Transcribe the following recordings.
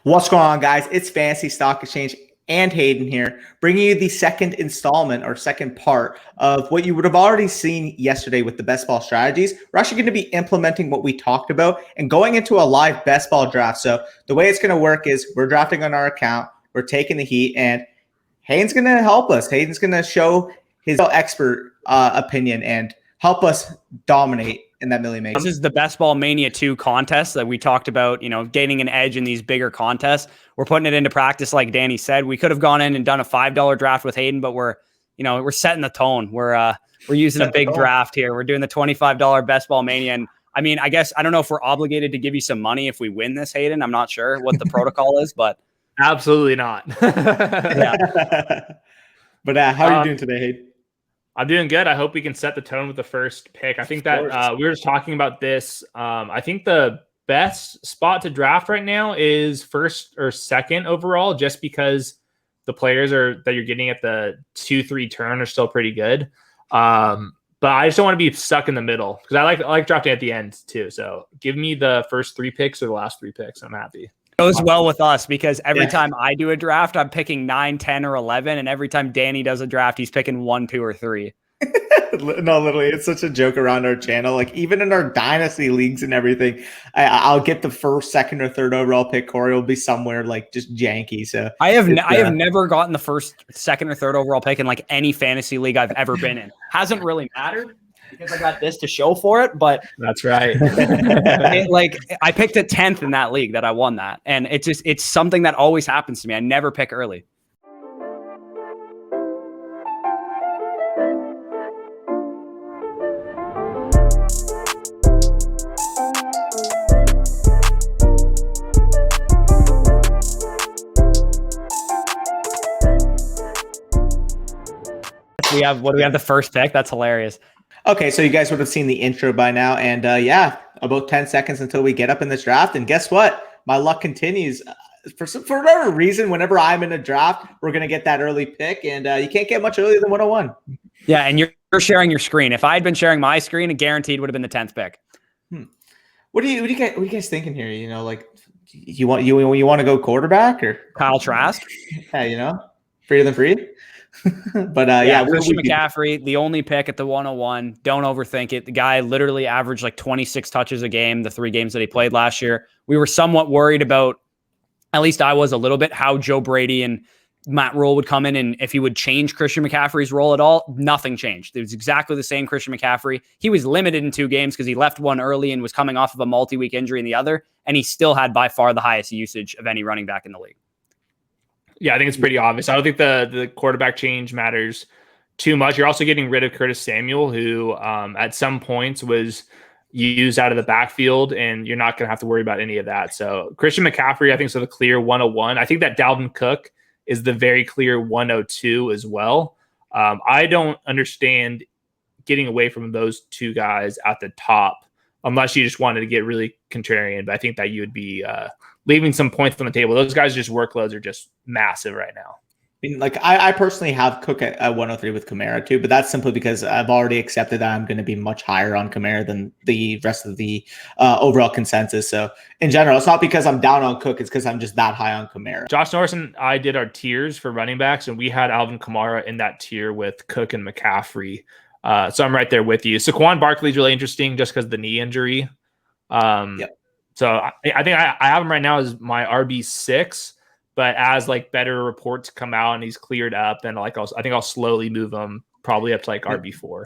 What's going on, guys? It's Fantasy Stock Exchange and Hayden here, bringing you the second installment or second part of what you would have already seen yesterday with the best ball strategies. We're actually going to be implementing what we talked about and going into a live best ball draft. So the way it's going to work is we're drafting on our account, we're taking the heat, and Hayden's going to help us. Hayden's going to show his expert opinion and help us dominate in that million makers. This is the Ball Mania II contest that we talked about, gaining an edge in these bigger contests. We're putting it into practice, like Danny said. We could have gone in and done a $5 draft with Hayden, but we're setting the tone. We're using a big draft here. We're doing the $25 Ball Mania. And I mean, I guess I don't know if we're obligated to give you some money if we win this, Hayden. I'm not sure what the protocol is, but absolutely not. Yeah. But how are you doing today, Hayden? I'm doing good. I hope we can set the tone with the first pick. I think that we were just talking about this. I think the best spot to draft right now is first or second overall, just because the players that you're getting at the 2-3 turn are still pretty good. But I just don't want to be stuck in the middle because I like drafting at the end too. So give me the first 3 picks or the last 3 picks. I'm happy. Goes well with us because every time I do a draft, I'm picking 9, 10, or 11. And every time Danny does a draft, he's picking 1, 2, or 3. No, literally, it's such a joke around our channel. Like even in our dynasty leagues and everything, I'll get the first, second, or third overall pick. Corey will be somewhere like just janky. So I have never gotten the first, second, or third overall pick in like any fantasy league I've ever been in. Hasn't really mattered because I got this to show for it. But that's right. I picked a 10th in that league that I won that, and it's something that always happens to me. I never pick early. We have the first pick. That's hilarious. Okay, so you guys would have seen the intro by now, and about 10 seconds until we get up in this draft. And guess what? My luck continues. For whatever reason, whenever I'm in a draft, we're gonna get that early pick, and you can't get much earlier than 101. Yeah, and you're sharing your screen. If I had been sharing my screen, it guaranteed would have been the 10th pick. What are you guys thinking here? You want to go quarterback or Kyle Trask? Yeah, freer than free. But Christian McCaffrey, the only pick at the 101. Don't overthink it. The guy literally averaged like 26 touches a game, the 3 games that he played last year. We were somewhat worried about, at least I was a little bit, how Joe Brady and Matt Rule would come in and if he would change Christian McCaffrey's role at all. Nothing changed. It was exactly the same Christian McCaffrey. He was limited in 2 games because he left one early and was coming off of a multi-week injury in the other, and he still had by far the highest usage of any running back in the league. Yeah, I think it's pretty obvious. I don't think the quarterback change matters too much. You're also getting rid of Curtis Samuel, who at some points was used out of the backfield, and you're not going to have to worry about any of that. So Christian McCaffrey, I think, is the clear 101. I think that Dalvin Cook is the very clear 102 as well. I don't understand getting away from those 2 guys at the top unless you just wanted to get really contrarian. But I think that you would be leaving some points on the table. Those guys' workloads are just massive right now. I mean, I personally have Cook at 103 with Kamara too, but that's simply because I've already accepted that I'm going to be much higher on Kamara than the rest of the overall consensus. So in general, it's not because I'm down on Cook. It's because I'm just that high on Kamara. Josh Norris and I did our tiers for running backs, and we had Alvin Kamara in that tier with Cook and McCaffrey. So I'm right there with you. Saquon Barkley's really interesting just because of the knee injury. So I think I have him right now as my RB6, but as like better reports come out and he's cleared up, then I think I'll slowly move him probably up to like RB4.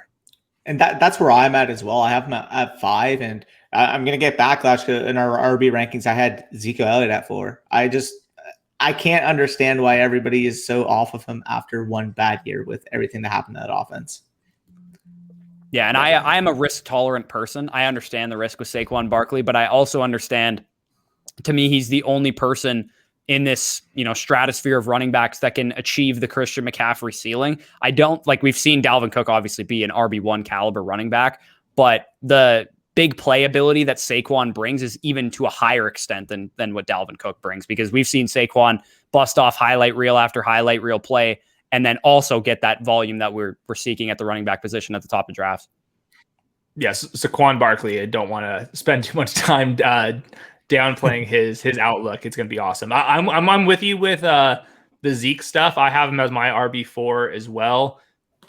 And that's where I'm at as well. I have him at 5, and I'm gonna get backlash in our RB rankings. I had Ezekiel Elliott at 4. I can't understand why everybody is so off of him after one bad year with everything that happened to that offense. Yeah, and I am a risk-tolerant person. I understand the risk with Saquon Barkley, but I also understand, to me, he's the only person in this, stratosphere of running backs that can achieve the Christian McCaffrey ceiling. We've seen Dalvin Cook obviously be an RB1 caliber running back, but the big playability that Saquon brings is even to a higher extent than what Dalvin Cook brings, because we've seen Saquon bust off highlight reel after highlight reel play and then also get that volume that we're seeking at the running back position at the top of drafts. Yes, Saquon Barkley, I don't want to spend too much time downplaying his outlook. It's going to be awesome. I'm with you with the Zeke stuff. I have him as my RB4 as well.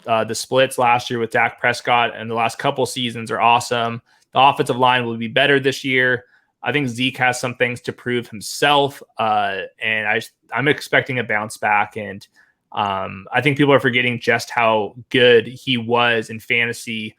The splits last year with Dak Prescott and the last couple seasons are awesome. The offensive line will be better this year. I think Zeke has some things to prove himself, and I'm expecting a bounce back. And I think people are forgetting just how good he was in fantasy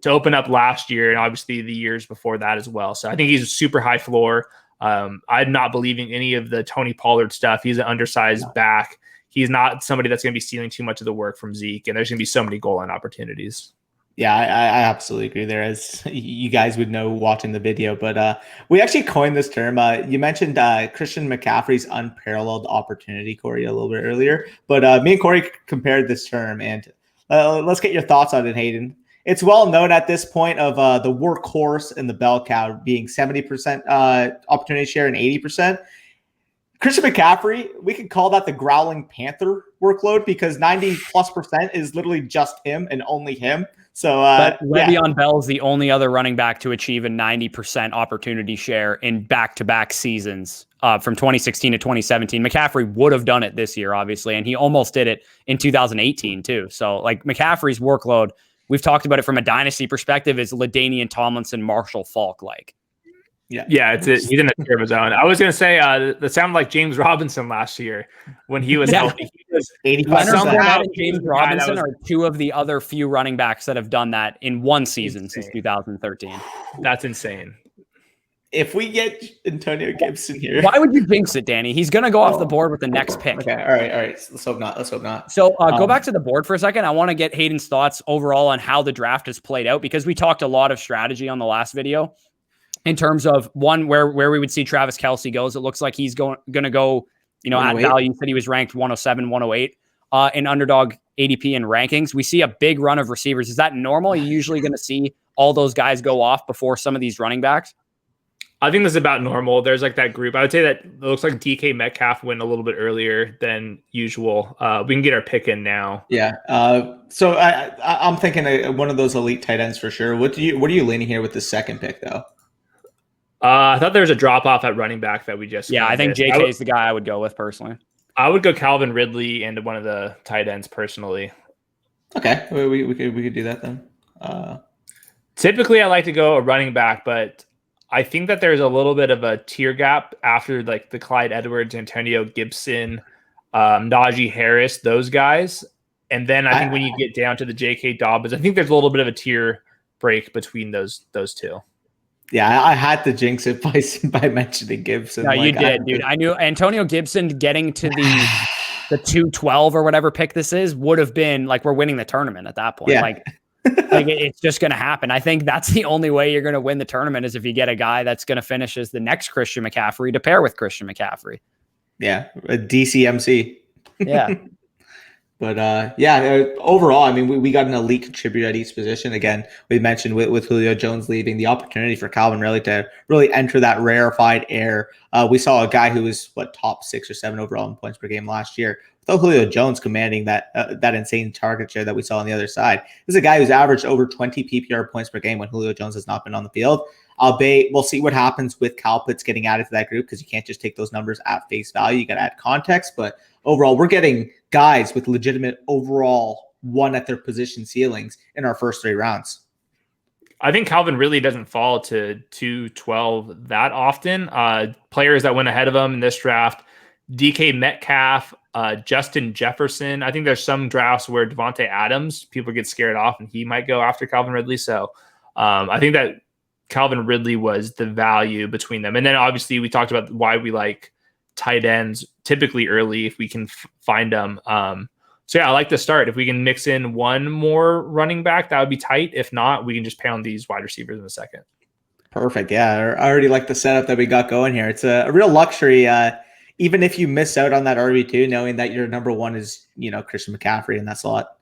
to open up last year, and obviously the years before that as well. So I think he's a super high floor. I'm not believing any of the Tony Pollard stuff. He's an undersized back. He's not somebody that's going to be stealing too much of the work from Zeke, and there's going to be so many goal line opportunities. Yeah, I absolutely agree there, as you guys would know watching the video. But we actually coined this term. You mentioned Christian McCaffrey's unparalleled opportunity, Corey, a little bit earlier. But me and Corey compared this term, and let's get your thoughts on it, Hayden. It's well known at this point of the workhorse and the bell cow being 70% opportunity share and 80%. Christian McCaffrey, we could call that the growling panther workload because 90+% is literally just him and only him. So, but Le'Veon Bell is the only other running back to achieve a 90% opportunity share in back-to-back seasons from 2016 to 2017. McCaffrey would have done it this year, obviously, and he almost did it in 2018 too. So, like McCaffrey's workload, we've talked about it from a dynasty perspective, is LaDainian Tomlinson, Marshall Faulk-like. Yeah, he's in a tier of his own. I was going to say that sounded like James Robinson last year when he was healthy. He was 85%. And James Robinson are two of the other few running backs that have done that in one season since 2013. That's insane. If we get Antonio Gibson here, why would you jinx it, Danny? He's going to go off the board with the next pick. Okay, all right. Let's hope not. So go back to the board for a second. I want to get Hayden's thoughts overall on how the draft has played out because we talked a lot of strategy on the last video. In terms of one, where we would see Travis Kelce goes, it looks like he's going to go, at value. He said he was ranked 107, 108 in Underdog ADP and rankings. We see a big run of receivers. Is that normal? Are you usually going to see all those guys go off before some of these running backs? I think this is about normal. There's like that group. I would say that it looks like DK Metcalf went a little bit earlier than usual. We can get our pick in now. Yeah. So I'm thinking one of those elite tight ends for sure. What are you leaning here with the second pick though? I thought there was a drop off at running back that we just. Yeah, I think JK is the guy I would go with personally. I would go Calvin Ridley into one of the tight ends personally. Okay, we could do that then. Typically, I like to go a running back, but I think that there's a little bit of a tier gap after like the Clyde Edwards, Antonio Gibson, Najee Harris, those guys, and then I think when you get down to the J.K. Dobbins, I think there's a little bit of a tier break between those two. Yeah, I had to jinx it by mentioning Gibson. No, you did, dude. I knew Antonio Gibson getting to the 212 or whatever pick this is would have been like we're winning the tournament at that point. Yeah. Like it's just going to happen. I think that's the only way you're going to win the tournament is if you get a guy that's going to finish as the next Christian McCaffrey to pair with Christian McCaffrey. Yeah, a DCMC. Yeah. But overall, I mean, we got an elite contributor at each position. Again, we mentioned with Julio Jones leaving, the opportunity for Calvin Ridley to really enter that rarefied air. We saw a guy who was top 6 or 7 overall in points per game last year. Without Julio Jones commanding that insane target share that we saw on the other side, this is a guy who's averaged over 20 PPR points per game when Julio Jones has not been on the field. We'll see what happens with Kyle Pitts getting added to that group because you can't just take those numbers at face value. You got to add context, but overall, we're getting guys with legitimate overall one at their position ceilings in our first 3 rounds. I think Calvin really doesn't fall to 212 that often. Players that went ahead of him in this draft, DK Metcalf, Justin Jefferson. I think there's some drafts where Devontae Adams, people get scared off and he might go after Calvin Ridley. So I think that Calvin Ridley was the value between them. And then obviously we talked about why we like tight ends typically early if we can find them. So yeah, I like to start. If we can mix in one more running back, that would be tight. If not, we can just pound these wide receivers in a second. Perfect. Yeah, I already like the setup that we got going here. It's a real luxury, even if you miss out on that RB2, knowing that your number one is, Christian McCaffrey in that slot.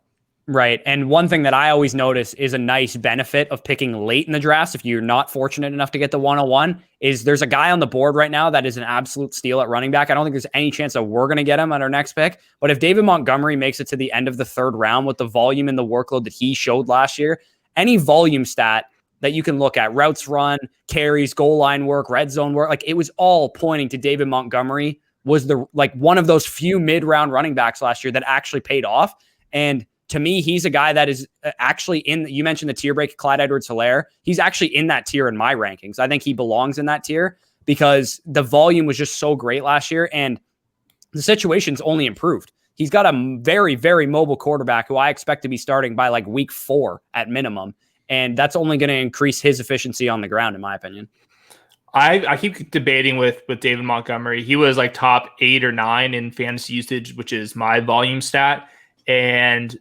Right. And one thing that I always notice is a nice benefit of picking late in the drafts, if you're not fortunate enough to get the 101, is there's a guy on the board right now that is an absolute steal at running back. I don't think there's any chance that we're going to get him at our next pick. But if David Montgomery makes it to the end of the 3rd round with the volume and the workload that he showed last year, any volume stat that you can look at, routes run, carries, goal line work, red zone work, like it was all pointing to David Montgomery was one of those few mid-round running backs last year that actually paid off. And to me, he's a guy that is actually you mentioned the tier break, Clyde Edwards-Helaire. He's actually in that tier in my rankings. I think he belongs in that tier because the volume was just so great last year and the situation's only improved. He's got a very, very mobile quarterback who I expect to be starting by like week 4 at minimum. And that's only going to increase his efficiency on the ground, in my opinion. I keep debating with David Montgomery. He was like top 8 or 9 in fantasy usage, which is my volume stat. And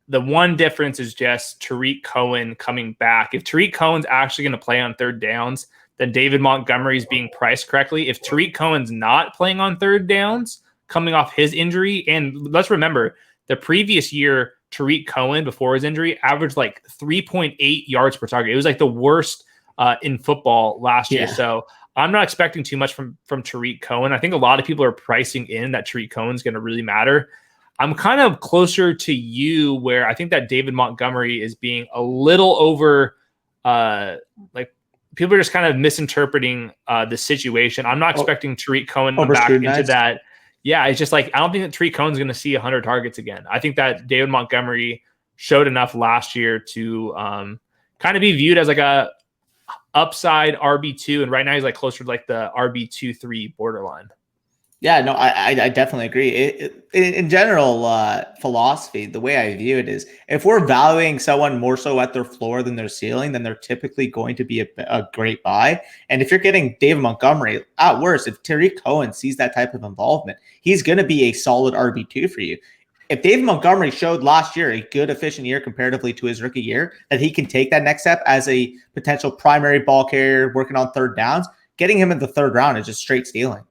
the one difference is just Tariq Cohen coming back. If Tariq Cohen's actually going to play on third downs, then David Montgomery is being priced correctly. If Tariq Cohen's not playing on third downs, coming off his injury, and let's remember the previous year, Tariq Cohen before his injury averaged like 3.8 yards per target. It was like the worst in football last year. So I'm not expecting too much from Tariq Cohen. I think a lot of people are pricing in that Tariq Cohen is going to really matter. I'm kind of closer to you where I think that David Montgomery is being a little over, like people are just kind of misinterpreting the situation. I'm not expecting Tariq Cohen back into that. Yeah, it's just like I don't think that Tariq Cohen's going to see 100 targets again. I think that David Montgomery showed enough last year to kind of be viewed as like a upside RB2, and right now he's like closer to like the RB2-3 borderline. Yeah, no, I definitely agree. In general, philosophy, the way I view it is if we're valuing someone more so at their floor than their ceiling, then they're typically going to be a great buy. And if you're getting David Montgomery, at worst, if Tariq Cohen sees that type of involvement, he's going to be a solid RB2 for you. If David Montgomery showed last year a good, efficient year comparatively to his rookie year, that he can take that next step as a potential primary ball carrier working on third downs, getting him in the third round is just straight stealing.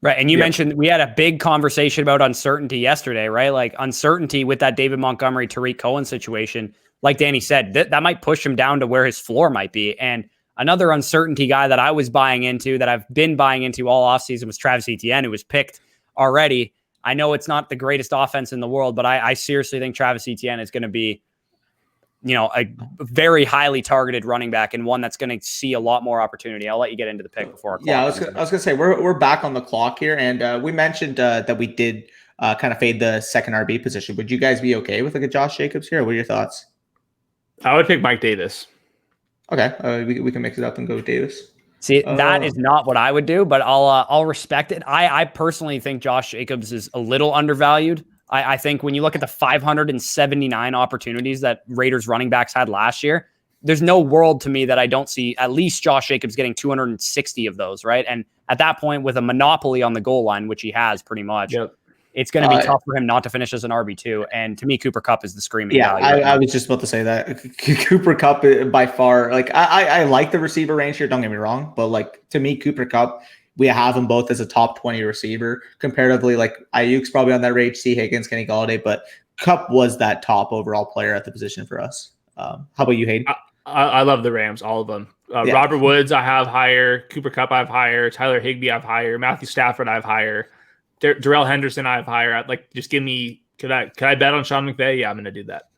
Right. And you mentioned we had a big conversation about uncertainty yesterday, right? Like uncertainty with that David Montgomery, Tariq Cohen situation. Like Danny said, that might push him down to where his floor might be. And another uncertainty guy that I was buying into, that I've been buying into all offseason, was Travis Etienne, who was picked already. I know it's not the greatest offense in the world, but I seriously think Travis Etienne is going to be, a very highly targeted running back and one that's going to see a lot more opportunity. I'll let you get into the pick before our clock. Yeah, I was going to say we're back on the clock here, and we mentioned that we did kind of fade the second RB position. Would you guys be okay with like a Josh Jacobs here? What are your thoughts? I would pick Mike Davis. Okay, we can mix it up and go with Davis. See, that is not what I would do, but I'll respect it. I personally think Josh Jacobs is a little undervalued. I think when you look at the 579 opportunities that Raiders running backs had last year, there's no world to me that I don't see at least Josh Jacobs getting 260 of those, right? And at that point, with a monopoly on the goal line, which he has pretty much, it's going to be tough for him not to finish as an RB2. And to me, Cooper Kupp is the screaming value. I was just about to say that. Cooper Kupp by far, like I like the receiver range here, don't get me wrong, but like to me, Cooper Kupp, we have them both as a top 20 receiver. Comparatively, like Ayuk's probably on that range, C. Higgins, Kenny Galladay, but Kupp was that top overall player at the position for us. How about you, Hayden? I love the Rams, all of them. Robert Woods, I have higher. Cooper Kupp, I have higher. Tyler Higbee, I have higher. Matthew Stafford, I have higher. Darrell Henderson, I have higher. Just give me. Could I bet on Sean McVay? Yeah, I'm going to do that.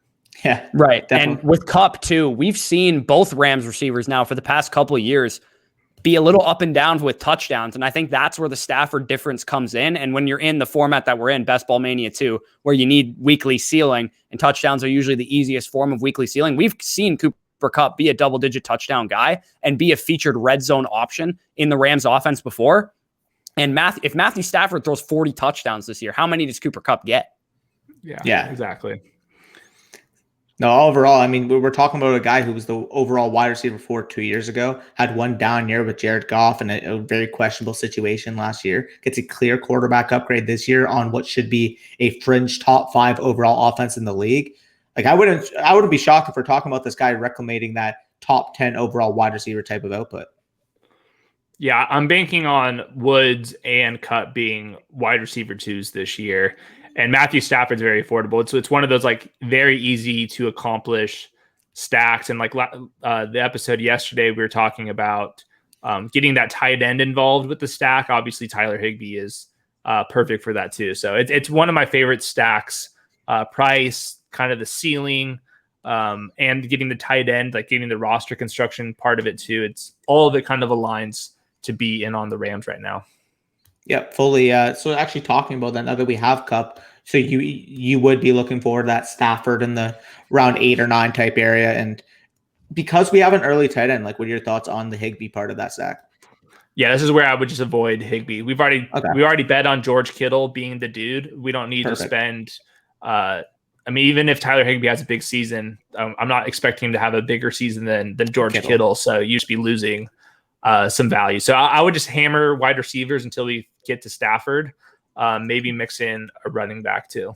Yeah, right. Definitely. And with Kupp too, we've seen both Rams receivers now for the past couple of years be a little up and down with touchdowns. And I think that's where the Stafford difference comes in. And when you're in the format that we're in, Best Ball Mania 2, where you need weekly ceiling and touchdowns are usually the easiest form of weekly ceiling, we've seen Cooper Kupp be a double-digit touchdown guy and be a featured red zone option in the Rams offense before. And if Matthew Stafford throws 40 touchdowns this year, how many does Cooper Kupp get? Yeah, exactly. No, overall, I mean, we're talking about a guy who was the overall wide receiver 4 2 years ago, had one down year with Jared Goff in a very questionable situation last year, gets a clear quarterback upgrade this year on what should be a fringe top 5 overall offense in the league. Like I wouldn't be shocked if we're talking about this guy reclamating that top 10 overall wide receiver type of output. Yeah, I'm banking on Woods and Kupp being wide receiver 2s this year. And Matthew Stafford's very affordable. So it's one of those like very easy to accomplish stacks. And like the episode yesterday, we were talking about getting that tight end involved with the stack. Obviously, Tyler Higbee is perfect for that too. So it's one of my favorite stacks. Price, kind of the ceiling, and getting the tight end, like getting the roster construction part of it too. It's all of it kind of aligns to be in on the Rams right now. Yep, fully. So actually talking about that, now that we have Cup, so you would be looking for that Stafford in the round 8 or 9 type area. And because we have an early tight end, like what are your thoughts on the Higbee part of that stack? Yeah, this is where I would just avoid Higbee. We already bet on George Kittle being the dude. We don't need to spend I mean, even if Tyler Higbee has a big season, I'm not expecting him to have a bigger season than George Kittle. So you should be losing some value. So I would just hammer wide receivers until we get to Stafford. Maybe mix in a running back too.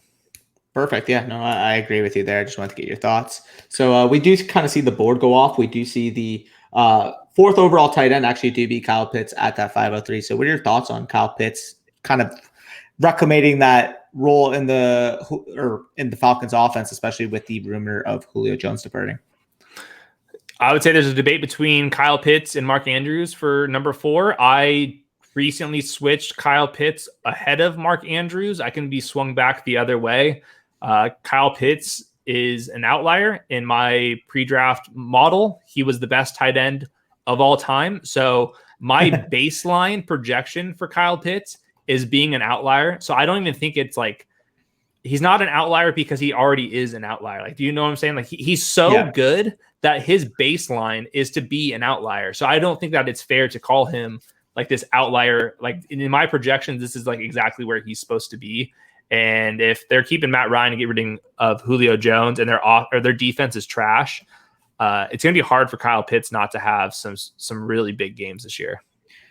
Perfect. Yeah, no, I agree with you there. I just wanted to get your thoughts. So we do kind of see the board go off. We do see the 4th overall tight end actually do be Kyle Pitts at that 503. So what are your thoughts on Kyle Pitts kind of reclamating that role in the Falcons offense, especially with the rumor of Julio Jones departing? I would say there's a debate between Kyle Pitts and Mark Andrews for number 4. I recently switched Kyle Pitts ahead of Mark Andrews. I can be swung back the other way. Kyle Pitts is an outlier in my pre-draft model. He was the best tight end of all time. So my baseline projection for Kyle Pitts is being an outlier. So I don't even think it's like, he's not an outlier because he already is an outlier. Like, do you know what I'm saying? Like he's so good that his baseline is to be an outlier. So I don't think that it's fair to call him like this outlier. Like in my projections, this is like exactly where he's supposed to be. And if they're keeping Matt Ryan and get rid of Julio Jones and their defense is trash, it's going to be hard for Kyle Pitts not to have some really big games this year.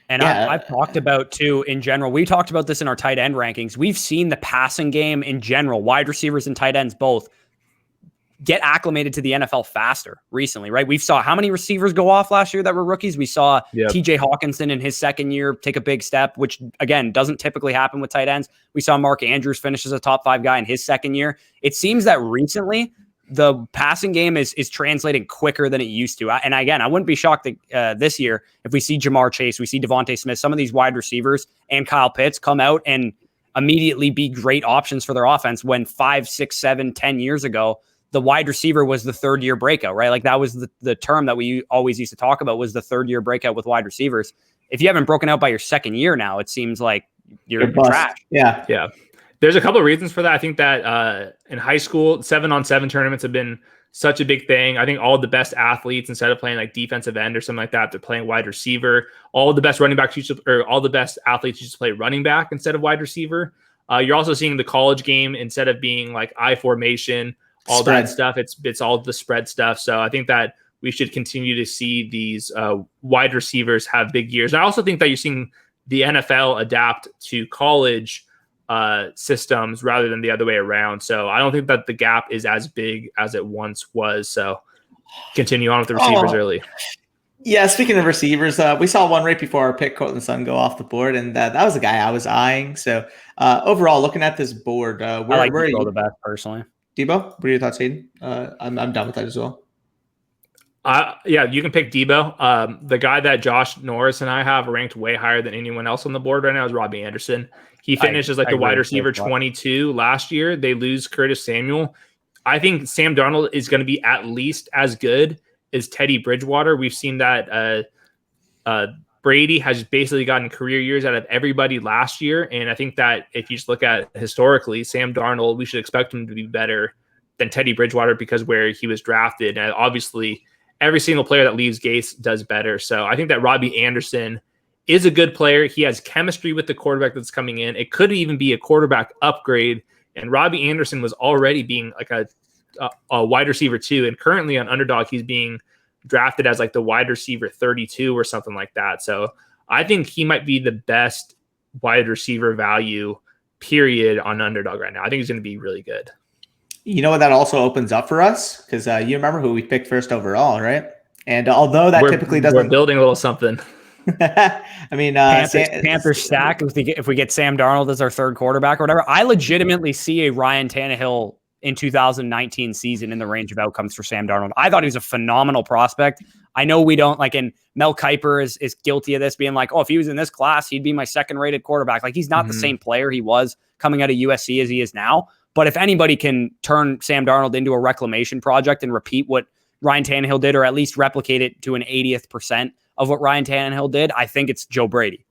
And I've talked about too, in general, we talked about this in our tight end rankings. We've seen the passing game in general, wide receivers and tight ends both, get acclimated to the NFL faster recently, right? We saw how many receivers go off last year that were rookies. We saw TJ Hawkinson in his second year take a big step, which again, doesn't typically happen with tight ends. We saw Mark Andrews finish as a top 5 guy in his second year. It seems that recently the passing game is translating quicker than it used to. And again, I wouldn't be shocked that this year, if we see Jamar Chase, we see Devontae Smith, some of these wide receivers and Kyle Pitts come out and immediately be great options for their offense when 5, 6, 7, 10 years ago, the wide receiver was the 3rd-year breakout, right? Like that was the term that we always used to talk about, was the 3rd-year breakout with wide receivers. If you haven't broken out by your 2nd year now, it seems like you're trash. Yeah. There's a couple of reasons for that. I think that in high school, 7-on-7 tournaments have been such a big thing. I think all the best athletes, instead of playing like defensive end or something like that, they're playing wide receiver. All the best running backs all the best athletes used to play running back instead of wide receiver. You're also seeing the college game, instead of being like I formation, all spread. That stuff. It's all the spread stuff. So I think that we should continue to see these wide receivers have big years. And I also think that you're seeing the NFL adapt to college systems rather than the other way around. So I don't think that the gap is as big as it once was. So continue on with the receivers early. Yeah, speaking of receivers, we saw one right before our pick, Cortland Sutton, go off the board, and that was a guy I was eyeing. So overall, looking at this board, where are you? The best personally. Debo, what are your thoughts, Hayden? I'm done with that as well. Yeah, you can pick Debo. The guy that Josh Norris and I have ranked way higher than anyone else on the board right now is Robbie Anderson. He finished as like the wide receiver 22 last year. They lose Curtis Samuel. I think Sam Darnold is going to be at least as good as Teddy Bridgewater. We've seen that Brady has basically gotten career years out of everybody last year. And I think that if you just look at historically, Sam Darnold, we should expect him to be better than Teddy Bridgewater because where he was drafted. And obviously, every single player that leaves Gase does better. So I think that Robbie Anderson is a good player. He has chemistry with the quarterback that's coming in. It could even be a quarterback upgrade. And Robbie Anderson was already being like a wide receiver too. And currently on Underdog, he's being drafted as like the wide receiver 32 or something like that. So I think he might be the best wide receiver value period on Underdog right now. I think he's going to be really good. You know what that also opens up for us? Because you remember who we picked first overall, right? And although that typically doesn't... We're building a little something. I mean... Panthers stack, if we get Sam Darnold as our 3rd quarterback or whatever. I legitimately see a Ryan Tannehill in 2019 season in the range of outcomes for Sam Darnold. I thought he was a phenomenal prospect. I know we don't like, and Mel Kiper is guilty of this, being like, oh, if he was in this class, he'd be my 2nd rated quarterback. Like he's not the same player he was coming out of USC as he is now. But if anybody can turn Sam Darnold into a reclamation project and repeat what Ryan Tannehill did, or at least replicate it to an 80th percent of what Ryan Tannehill did, I think it's Joe Brady.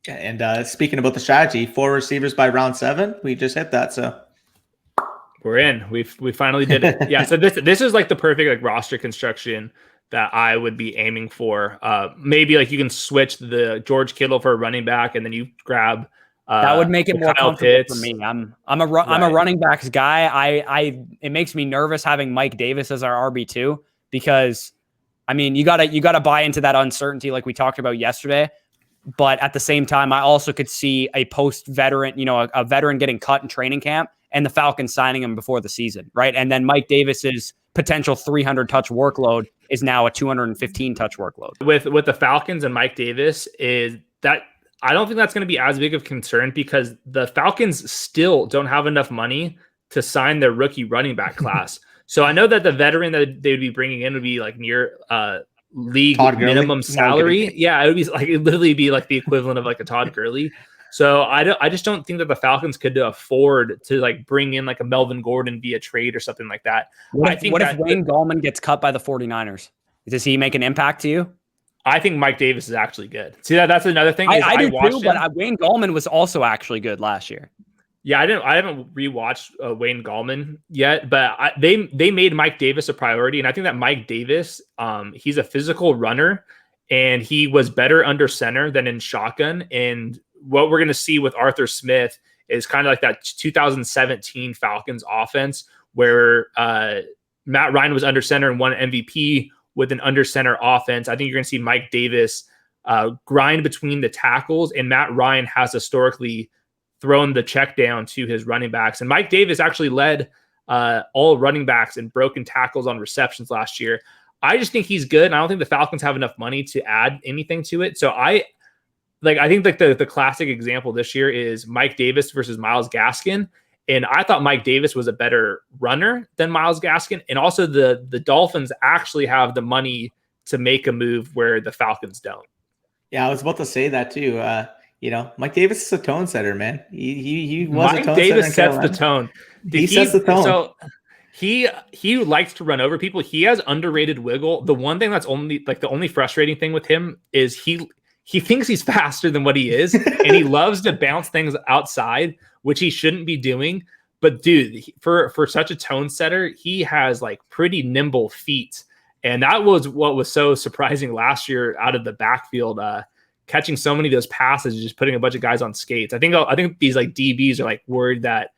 And speaking about the strategy, 4 receivers by round 7, we just hit that. So we're in. We finally did it. Yeah. So this is like the perfect like roster construction that I would be aiming for. Maybe like you can switch the George Kittle for a running back, and then you grab. That would make it more Kyle comfortable Pitts. for me. I'm a running backs guy. It makes me nervous having Mike Davis as our RB2 because, I mean, you gotta buy into that uncertainty like we talked about yesterday. But at the same time, I also could see a post-veteran, a veteran getting cut in training camp and the Falcons signing him before the season, right? And then Mike Davis's potential 300 touch workload is now a 215 touch workload. With the Falcons and Mike Davis, is that I don't think that's going to be as big of a concern because the Falcons still don't have enough money to sign their rookie running back class. So I know that the veteran that they would be bringing in would be like near league minimum salary. Yeah, it would be like it literally be like the equivalent of like a Todd Gurley. So I just don't think that the Falcons could afford to like bring in like a Melvin Gordon via trade or something like that. What if Wayne Gallman gets cut by the 49ers? Does he make an impact to you? I think Mike Davis is actually good. See, that's another thing. I do too, but Wayne Gallman was also actually good last year. Yeah, I haven't rewatched Wayne Gallman yet, but they made Mike Davis a priority, and I think that Mike Davis, he's a physical runner, and he was better under center than in shotgun. And what we're going to see with Arthur Smith is kind of like that 2017 Falcons offense where Matt Ryan was under center and won MVP with an under center offense. I think you're going to see Mike Davis grind between the tackles, and Matt Ryan has historically thrown the check down to his running backs. And Mike Davis actually led all running backs in broken tackles on receptions last year. I just think he's good, and I don't think the Falcons have enough money to add anything to it. So I think like the classic example this year is Mike Davis versus Myles Gaskin. And I thought Mike Davis was a better runner than Myles Gaskin. And also the Dolphins actually have the money to make a move where the Falcons don't. Yeah, I was about to say that too. Mike Davis is a tone setter, man. He was Mike a tone Davis setter sets the tone. He sets the tone. So he likes to run over people. He has underrated wiggle. The one thing that's the only frustrating thing with him is he thinks he's faster than what he is, and he loves to bounce things outside, which he shouldn't be doing. But dude, for such a tone setter, he has like pretty nimble feet. And that was what was so surprising last year out of the backfield, catching so many of those passes, just putting a bunch of guys on skates. I think these like DBs are like worried that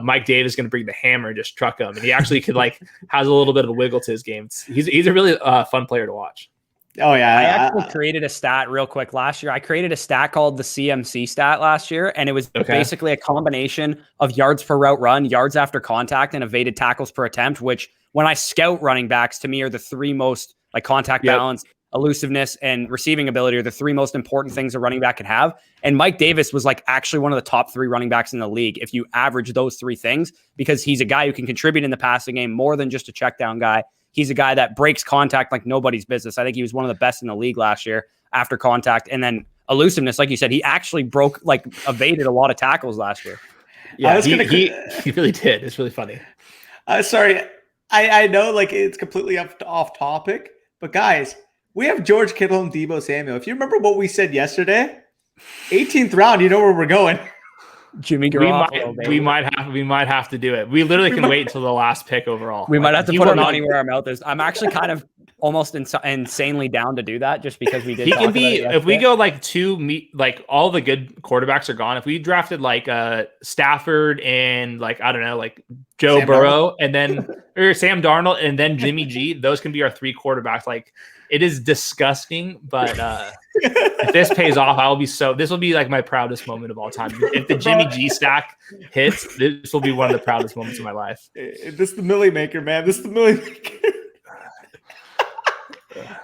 Mike Davis is going to bring the hammer and just truck him. And he actually could has a little bit of a wiggle to his game. He's a really fun player to watch. Oh yeah. I actually created a stat real quick last year. I created a stat called the CMC stat last year. And it was basically a combination of yards per route run, yards after contact, and evaded tackles per attempt, which when I scout running backs, to me are the three most like contact balance, elusiveness, and receiving ability are the three most important things a running back can have. And Mike Davis was like actually one of the top 3 running backs in the league if you average those 3 things, because he's a guy who can contribute in the passing game more than just a check down guy. He's a guy that breaks contact like nobody's business. I think he was one of the best in the league last year after contact. And then elusiveness, like you said, he actually evaded a lot of tackles last year. Yeah, he really did. It's really funny. Sorry, I know it's completely off topic, but guys, we have George Kittle and Deebo Samuel. If you remember what we said yesterday, 18th round, you know where we're going. Jimmy Garoppolo. We might have to do it. We literally can wait until the last pick overall. We might have to put our money where our mouth is. I'm actually kind of almost insanely down to do that just because we did. He can be if we go all the good quarterbacks are gone. If we drafted Stafford and I don't know Joe Sam Burrow Darnold. and then or Sam Darnold and then Jimmy G, those can be our 3 quarterbacks. It is disgusting, but if this pays off, this will be my proudest moment of all time. If the Jimmy G stack hits, this will be one of the proudest moments of my life. This is the Millie Maker, man. This is the Millie Maker.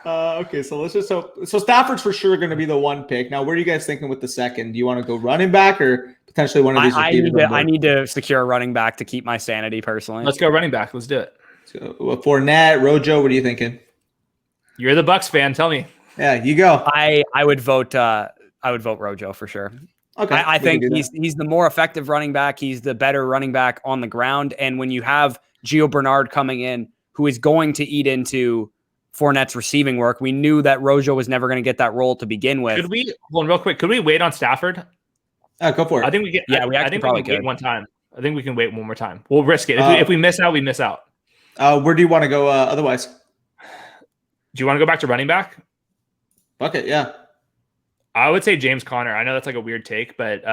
Okay, so let's so Stafford's for sure going to be the 1 pick. Now, where are you guys thinking with the second? Do you want to go running back or potentially one of these? I need to secure a running back to keep my sanity personally. Let's go running back. Let's do it. So Fournette, Rojo, what are you thinking? You're the Bucks fan. Tell me. Yeah, you go. I would vote Rojo for sure. Okay, I think he's the more effective running back. He's the better running back on the ground. And when you have Gio Bernard coming in, who is going to eat into Fournette's receiving work, we knew that Rojo was never going to get that role to begin with. Could we, hold on real quick, could we wait on Stafford? Go for it. I think we get. Yeah, I think probably we can wait one time. I think we can wait one more time. We'll risk it. If we miss out, we miss out. Where do you want to go otherwise? Do you want to go back to running back? Fuck it, yeah. I would say James Conner. I know that's like a weird take, but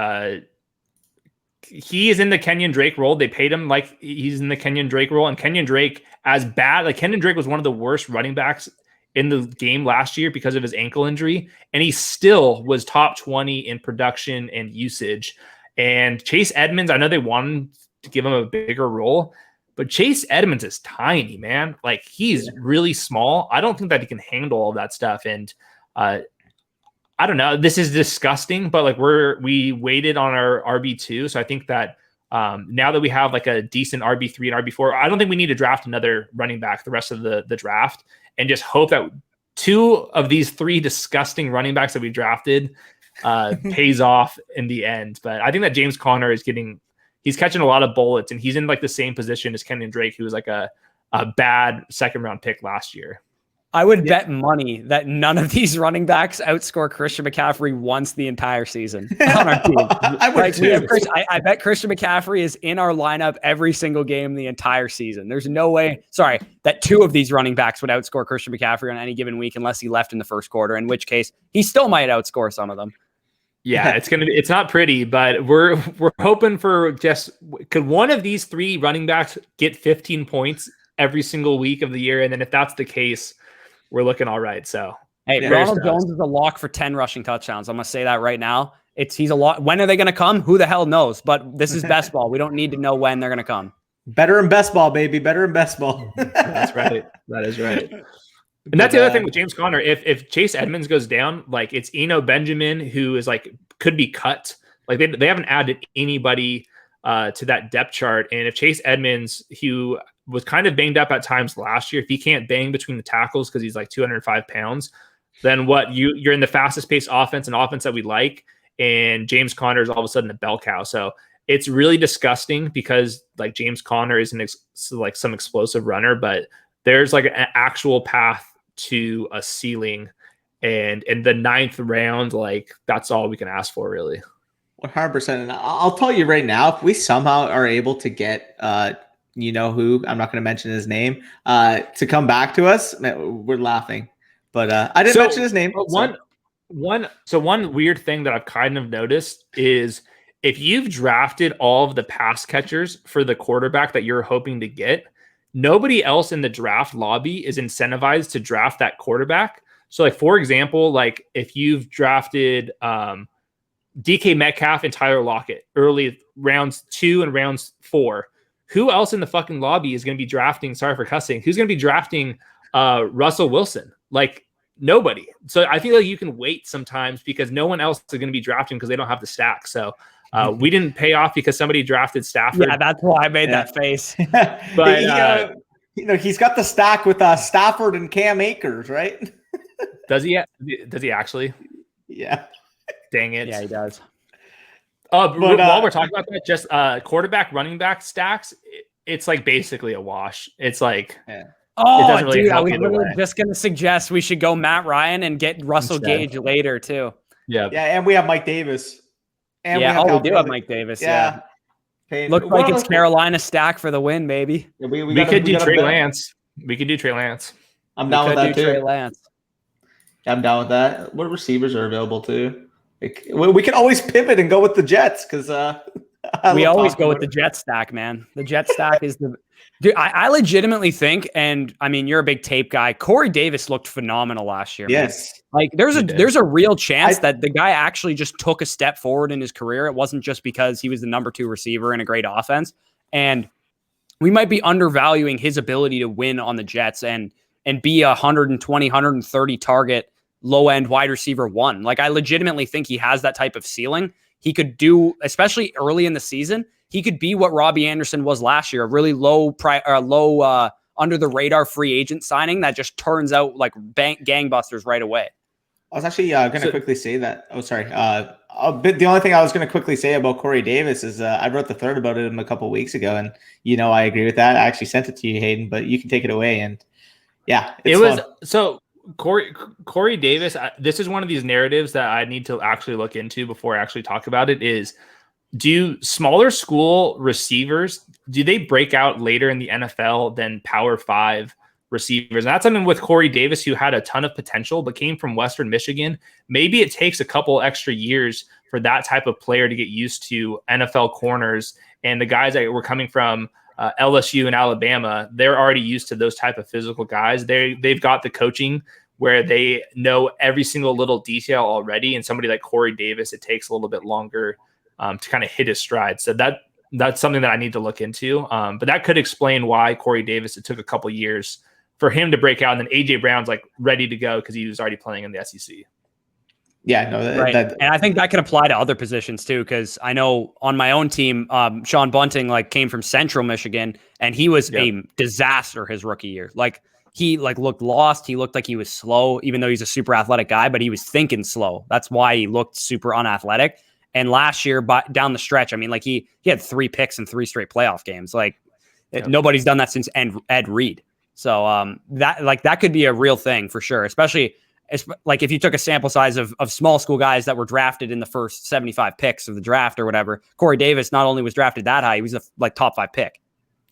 he is in the Kenyon Drake role. They paid him like he's in the Kenyon Drake role, and Kenyon Drake, as bad, like Kenyon Drake was one of the worst running backs in the game last year because of his ankle injury, and he still was top 20 in production and usage. And Chase Edmonds, I know they wanted to give him a bigger role, but Chase Edmonds is tiny, man. Like he's really small. I don't think that he can handle all that stuff. And I don't know. This is disgusting, but like we waited on our RB2. So I think that now that we have like a decent RB3 and RB4, I don't think we need to draft another running back the rest of the draft, and just hope that 2 of these 3 disgusting running backs that we drafted pays off in the end. But I think that James Conner he's catching a lot of bullets, and he's in like the same position as Kenyon Drake, who was like a bad second round pick last year. I would bet money that none of these running backs outscore Christian McCaffrey once the entire season on our team. I would too. I bet Christian McCaffrey is in our lineup every single game the entire season. There's no way, that 2 of these running backs would outscore Christian McCaffrey on any given week unless he left in the first quarter, in which case he still might outscore some of them. Yeah, it's not pretty, but we're hoping for could one of these 3 running backs get 15 points every single week of the year? And then if that's the case, we're looking all right. So hey, Ronald Jones is a lock for 10 rushing touchdowns. I'm gonna say that right now. He's a lot. When are they gonna come? Who the hell knows? But this is best ball. We don't need to know when they're gonna come. Better in best ball, baby. Better in best ball. That's right. That is right. And that's the other thing with James Conner. If Chase Edmonds goes down, like it's Eno Benjamin, who is like could be cut. Like they haven't added anybody to that depth chart. And if Chase Edmonds, who was kind of banged up at times last year, if he can't bang between the tackles because he's like 205 pounds, then you're in the fastest paced offense, an offense that we like. And James Conner is all of a sudden a bell cow. So it's really disgusting because like James Conner isn't like some explosive runner, but there's like an actual path to a ceiling. And in the 9th round, like that's all we can ask for, really. 100%. And I'll tell you right now, if we somehow are able to get you know who, I'm not going to mention his name, to come back to us, we're laughing. But I didn't mention his name. One weird thing that I've kind of noticed is if you've drafted all of the pass catchers for the quarterback that you're hoping to get, nobody else in the draft lobby is incentivized to draft that quarterback. So like, for example, like if you've drafted DK Metcalf and Tyler Lockett early rounds 2 and rounds 4, who else in the fucking lobby is going to be drafting? Sorry for cussing. Who's going to be drafting Russell Wilson? Like nobody. So I feel like you can wait sometimes because no one else is going to be drafting because they don't have the stack. So we didn't pay off because somebody drafted Stafford. Yeah, that's why I made that face. But he's got the stack with Stafford and Cam Akers, right? Does he? Does he actually? Yeah. Dang it. Yeah, he does. But while we're talking about that, just quarterback, running back stacks, it's like basically a wash. It's like, oh, really dude, I was literally just going to suggest we should go Matt Ryan and get Russell Gage later too. Yeah. Yeah. And we have Mike Davis. And we do have Mike Davis. Yeah. Looks like it's Carolina stack for the win, baby. Yeah, we could do Trey Lance. We could do Trey Lance. I'm down with that too. Trey Lance. I'm down with that. What receivers are available too? We can always pivot and go with the Jets because we always go with the Jet stack, man. The Jet stack is the dude. I legitimately think, and I mean, you're a big tape guy. Corey Davis looked phenomenal last year. Yes, man. Like there's a real chance that the guy actually just took a step forward in his career. It wasn't just because he was the number 2 receiver in a great offense, and we might be undervaluing his ability to win on the Jets and be a 120, 130 target low end wide receiver 1. Like I legitimately think he has that type of ceiling. He could do, especially early in the season, he could be what Robbie Anderson was last year, a really low under the radar free agent signing that just turns out like gangbusters right away. I was actually going to quickly say that. Oh, sorry. The only thing I was going to quickly say about Corey Davis is I wrote the third about him a couple weeks ago, and I agree with that. I actually sent it to you, Hayden, but you can take it away. And yeah, it was fun. So Corey Davis. This is one of these narratives that I need to actually look into before I actually talk about it. Is do smaller school receivers, do they break out later in the NFL than Power 5 receivers? And that's something with Corey Davis, who had a ton of potential, but came from Western Michigan. Maybe it takes a couple extra years for that type of player to get used to NFL corners. And the guys that were coming from LSU and Alabama, they're already used to those type of physical guys. They've got the coaching where they know every single little detail already. And somebody like Corey Davis, it takes a little bit longer to kind of hit his stride. So that's something that I need to look into. But that could explain why Corey Davis, it took a couple years for him to break out. And then AJ Brown's like ready to go because he was already playing in the SEC. Yeah, no, right. And I think that can apply to other positions too, because I know on my own team, Sean Bunting came from Central Michigan, and he was a disaster his rookie year. He looked lost. He looked like he was slow, even though he's a super athletic guy, but he was thinking slow. That's why he looked super unathletic. And last year, down the stretch, I mean, he had 3 picks in 3 straight playoff games. Nobody's done that since Ed Reed. So that could be a real thing for sure, especially if you took a sample size of small school guys that were drafted in the first 75 picks of the draft or whatever. Corey Davis not only was drafted that high, he was a top 5 pick.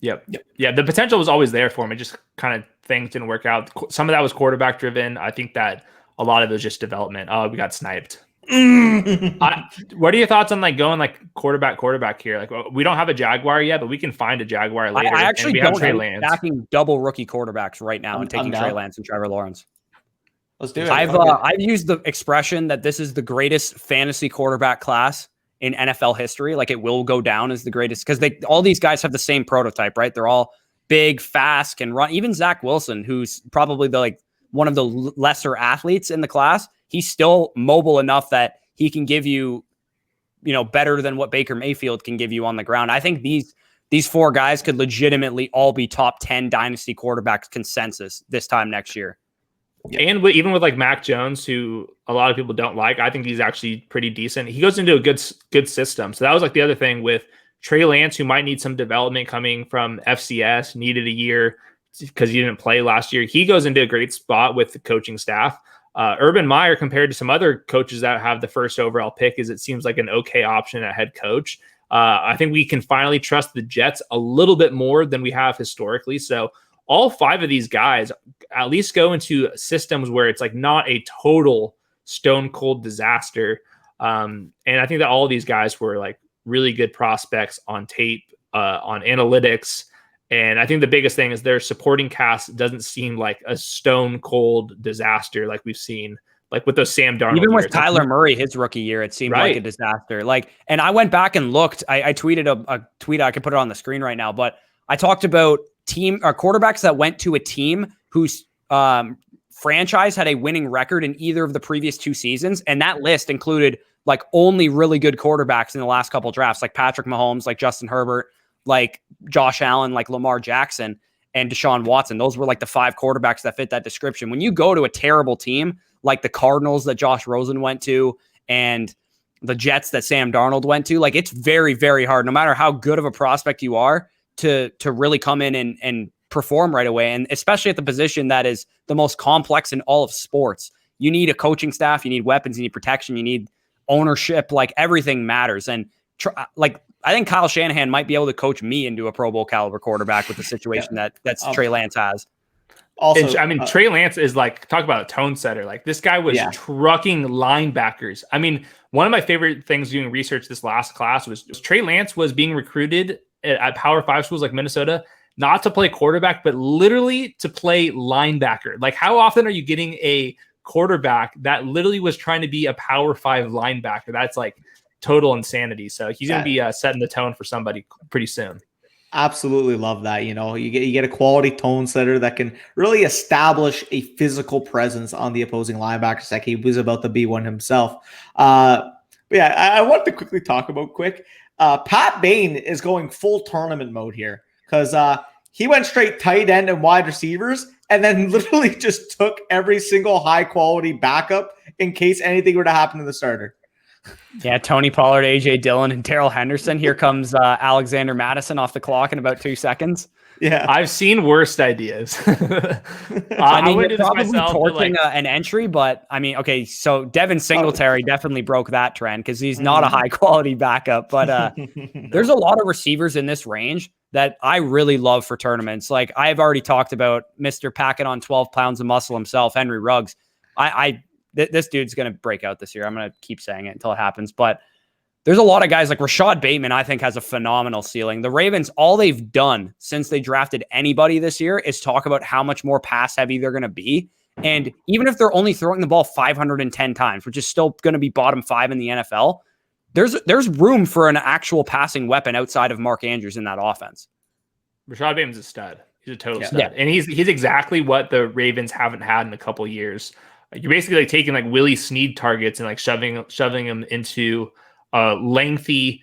Yep. Yeah, the potential was always there for him. It just kind of things didn't work out. Some of that was quarterback driven. I think that a lot of it was just development. Oh, we got sniped. What are your thoughts on going quarterback here? We don't have a Jaguar yet, but we can find a Jaguar later. I actually don't have backing double rookie quarterbacks right now and taking Trey Lance and Trevor Lawrence. Let's do it. I've used the expression that this is the greatest fantasy quarterback class in NFL history. It will go down as the greatest because all these guys have the same prototype, right? They're all big, fast, can run. Even Zach Wilson, who's probably one of the lesser athletes in the class, he's still mobile enough that he can give you, better than what Baker Mayfield can give you on the ground. I think these 4 guys could legitimately all be top 10 dynasty quarterbacks consensus this time next year. And even with Mac Jones, who a lot of people don't like, I think he's actually pretty decent. He goes into a good system. So that was the other thing with Trey Lance, who might need some development coming from FCS, needed a year because he didn't play last year. He goes into a great spot with the coaching staff. Urban Meyer, compared to some other coaches that have the first overall pick, it seems like an okay option at head coach. I think we can finally trust the Jets a little bit more than we have historically. So all 5 of these guys at least go into systems where it's not a total stone cold disaster. And I think that all of these guys were really good prospects on tape, on analytics. And I think the biggest thing is their supporting cast doesn't seem like a stone cold disaster like we've seen, with those Sam Darnold. Even with Kyler Murray, his rookie year, it seemed like a disaster. And I went back and looked. I tweeted a tweet. I could put it on the screen right now, but I talked about quarterbacks that went to a team whose franchise had a winning record in either of the previous 2 seasons, and that list included only really good quarterbacks in the last couple drafts, like Patrick Mahomes, like Justin Herbert, like Josh Allen, like Lamar Jackson, and Deshaun Watson. Those were the 5 quarterbacks that fit that description. When you go to a terrible team like the Cardinals that Josh Rosen went to and the Jets that Sam Darnold went to, it's very, very hard, no matter how good of a prospect you are, to really come in and perform right away. And especially at the position that is the most complex in all of sports. You need a coaching staff, you need weapons, you need protection, you need ownership, everything matters. And I think Kyle Shanahan might be able to coach me into a Pro Bowl caliber quarterback with the situation that's Trey Lance has. Also, Trey Lance is talk about a tone setter. This guy was trucking linebackers. One of my favorite things doing research this last class was Trey Lance was being recruited at Power 5 schools like Minnesota, not to play quarterback, but literally to play linebacker. How often are you getting a quarterback that literally was trying to be a Power 5 linebacker? That's total insanity. So he's going to be setting the tone for somebody pretty soon. Absolutely love that. You get a quality tone setter that can really establish a physical presence on the opposing linebackers, like he was about to be one himself. But I wanted to quickly talk about Pat Bain is going full tournament mode here because he went straight tight end and wide receivers and then literally just took every single high quality backup in case anything were to happen to the starter. Yeah, Tony Pollard, AJ Dillon, and Darrell Henderson. Here comes Alexander Madison off the clock in about 2 seconds. Yeah, I've seen worst ideas. I mean, you're probably torching an entry, but I mean, okay, so Devin Singletary definitely broke that trend because he's not a high quality backup. But there's a lot of receivers in this range that I really love for tournaments. Like I've already talked about Mr. Packing on 12 pounds of muscle himself, Henry Ruggs. This dude's going to break out this year. I'm going to keep saying it until it happens. But there's a lot of guys like Rashad Bateman, I think, has a phenomenal ceiling. The Ravens, all they've done since they drafted anybody this year is talk about how much more pass heavy they're going to be. And even if they're only throwing the ball 510 times, which is still going to be bottom 5 in the NFL, there's room for an actual passing weapon outside of Mark Andrews in that offense. Rashad Bateman's a stud. He's a total stud. Yeah. And he's exactly what the Ravens haven't had in a couple years. You're basically like taking like Willie Snead targets and like shoving them into a lengthy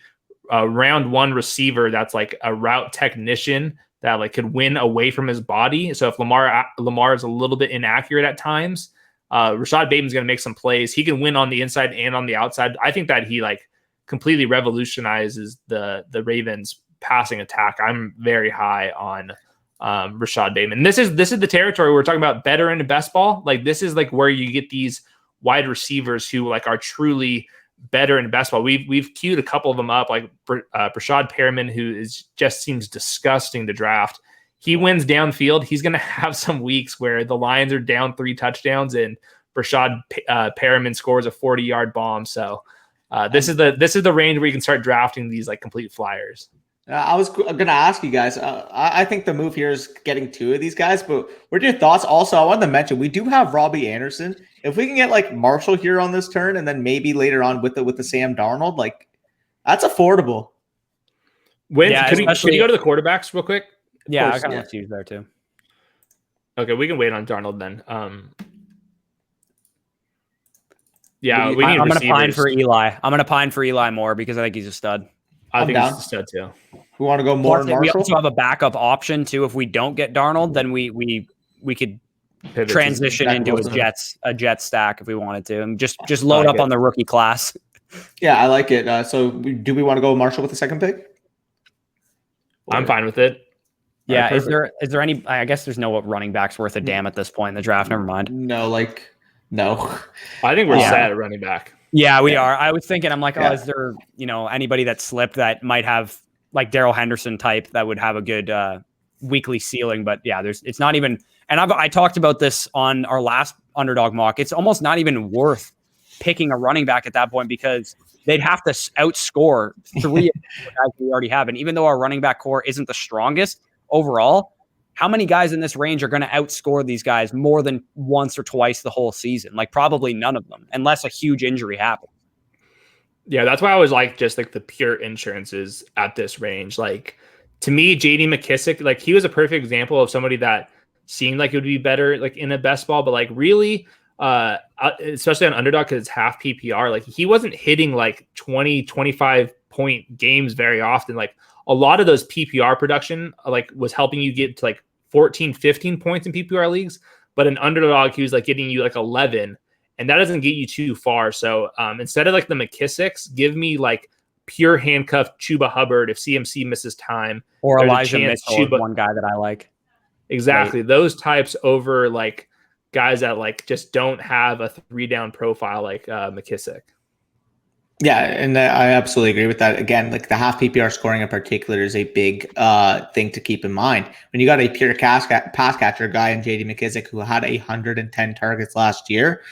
round one receiver that's like a route technician that like could win away from his body. So if Lamar is a little bit inaccurate at times, Rashad Bateman's going to make some plays. He can win on the inside and on the outside. I think that he like completely revolutionizes the Ravens passing attack. I'm very high on Rashad Bateman. This is the territory we're talking about, better in best ball. Like this is like where you get these wide receivers who like are truly better in best ball. We've queued a couple of them up, like Brashad Perriman, who just seems disgusting to draft. He wins downfield. He's going to have some weeks where the Lions are down 3 touchdowns and Brashad Perriman scores a 40-yard bomb. So this is the range where you can start drafting these like complete flyers. I was going to ask you guys. I think the move here is getting 2 of these guys, but what are your thoughts? Also, I wanted to mention we do have Robbie Anderson. If we can get like Marshall here on this turn, and then maybe later on with the Sam Darnold, like that's affordable. Can you go to the quarterbacks real quick? Yeah, I kind of want to use there too. Okay, we can wait on Darnold then. I'm going to pine for Eli. I'm going to pine for Eli more because I think he's a stud. I think he's a stud too. We want to go more Marshall. We also have a backup option too. If we don't get Darnold, then we could pivot transition into a Jets stack if we wanted to, and just load up on the rookie class. Yeah, I like it. So do we want to go Marshall with the second pick? I'm fine with it. Yeah. Right, is there any? I guess there's no running backs worth a damn at this point in the draft. Never mind. No. I think we're set at running back. Yeah, we are. I was thinking, I'm like, is there, anybody that slipped that might have like Darrell Henderson type that would have a good weekly ceiling? But yeah, it's not even. And I talked about this on our last Underdog mock. It's almost not even worth picking a running back at that point because they'd have to outscore 3 of the guys we already have. And even though our running back core isn't the strongest overall, how many guys in this range are going to outscore these guys more than once or twice the whole season? Like probably none of them, unless a huge injury happens. Yeah, that's why I was like just like the pure insurances at this range. Like to me, JD McKissick, like he was a perfect example of somebody that seemed like it would be better like in a best ball, but like really, especially on Underdog because it's half PPR, like he wasn't hitting like 20, 25 point games very often. Like a lot of those PPR production like was helping you get to like 14, 15 points in PPR leagues, but an Underdog, he was like getting you like 11, and that doesn't get you too far. So instead of like the McKissicks, give me like pure handcuff Chuba Hubbard if CMC misses time. Or Elijah Mitchell is one guy that I like. Exactly. Right. Those types over like guys that like just don't have a 3-down profile like McKissick. Yeah, and I absolutely agree with that. Again, like the half PPR scoring in particular is a big thing to keep in mind. When you got a pure pass catcher guy in J.D. McKissick who had 110 targets last year,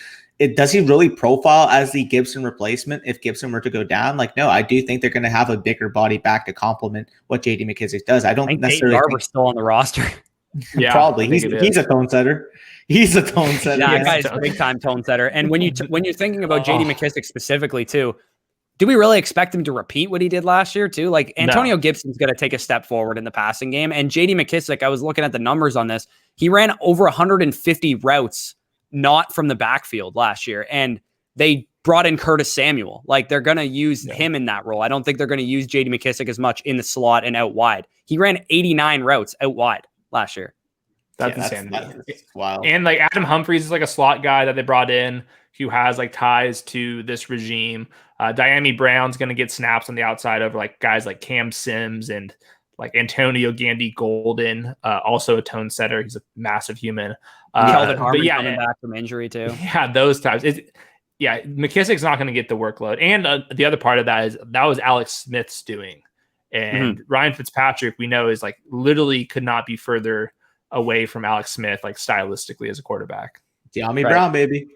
does he really profile as the Gibson replacement if Gibson were to go down? Like, no, I do think they're going to have a bigger body back to complement what J.D. McKissick does. I don't necessarily think Garber's still on the roster. Yeah, probably. He's a tone setter. He's a tone setter. Yeah, that guy's a big time tone setter. And when you're thinking about J.D. McKissick specifically too, do we really expect him to repeat what he did last year too? Like Antonio Gibson's going to take a step forward in the passing game. And J.D. McKissick, I was looking at the numbers on this. He ran over 150 routes not from the backfield last year. And they brought in Curtis Samuel. Like they're going to use him in that role. I don't think they're going to use J.D. McKissick as much in the slot and out wide. He ran 89 routes out wide last year. That's insanity. That's wild. And like Adam Humphries is like a slot guy that they brought in who has like ties to this regime. Diami Brown's going to get snaps on the outside of like guys like Cam Sims and like Antonio Gandy Golden, also a tone setter. He's a massive human. Kelvin Harmon coming back from injury too. Yeah, those types. McKissick's not going to get the workload. And the other part of that was Alex Smith's doing. And Ryan Fitzpatrick, we know, is like literally could not be further away from Alex Smith, like stylistically as a quarterback. Diami Brown, baby.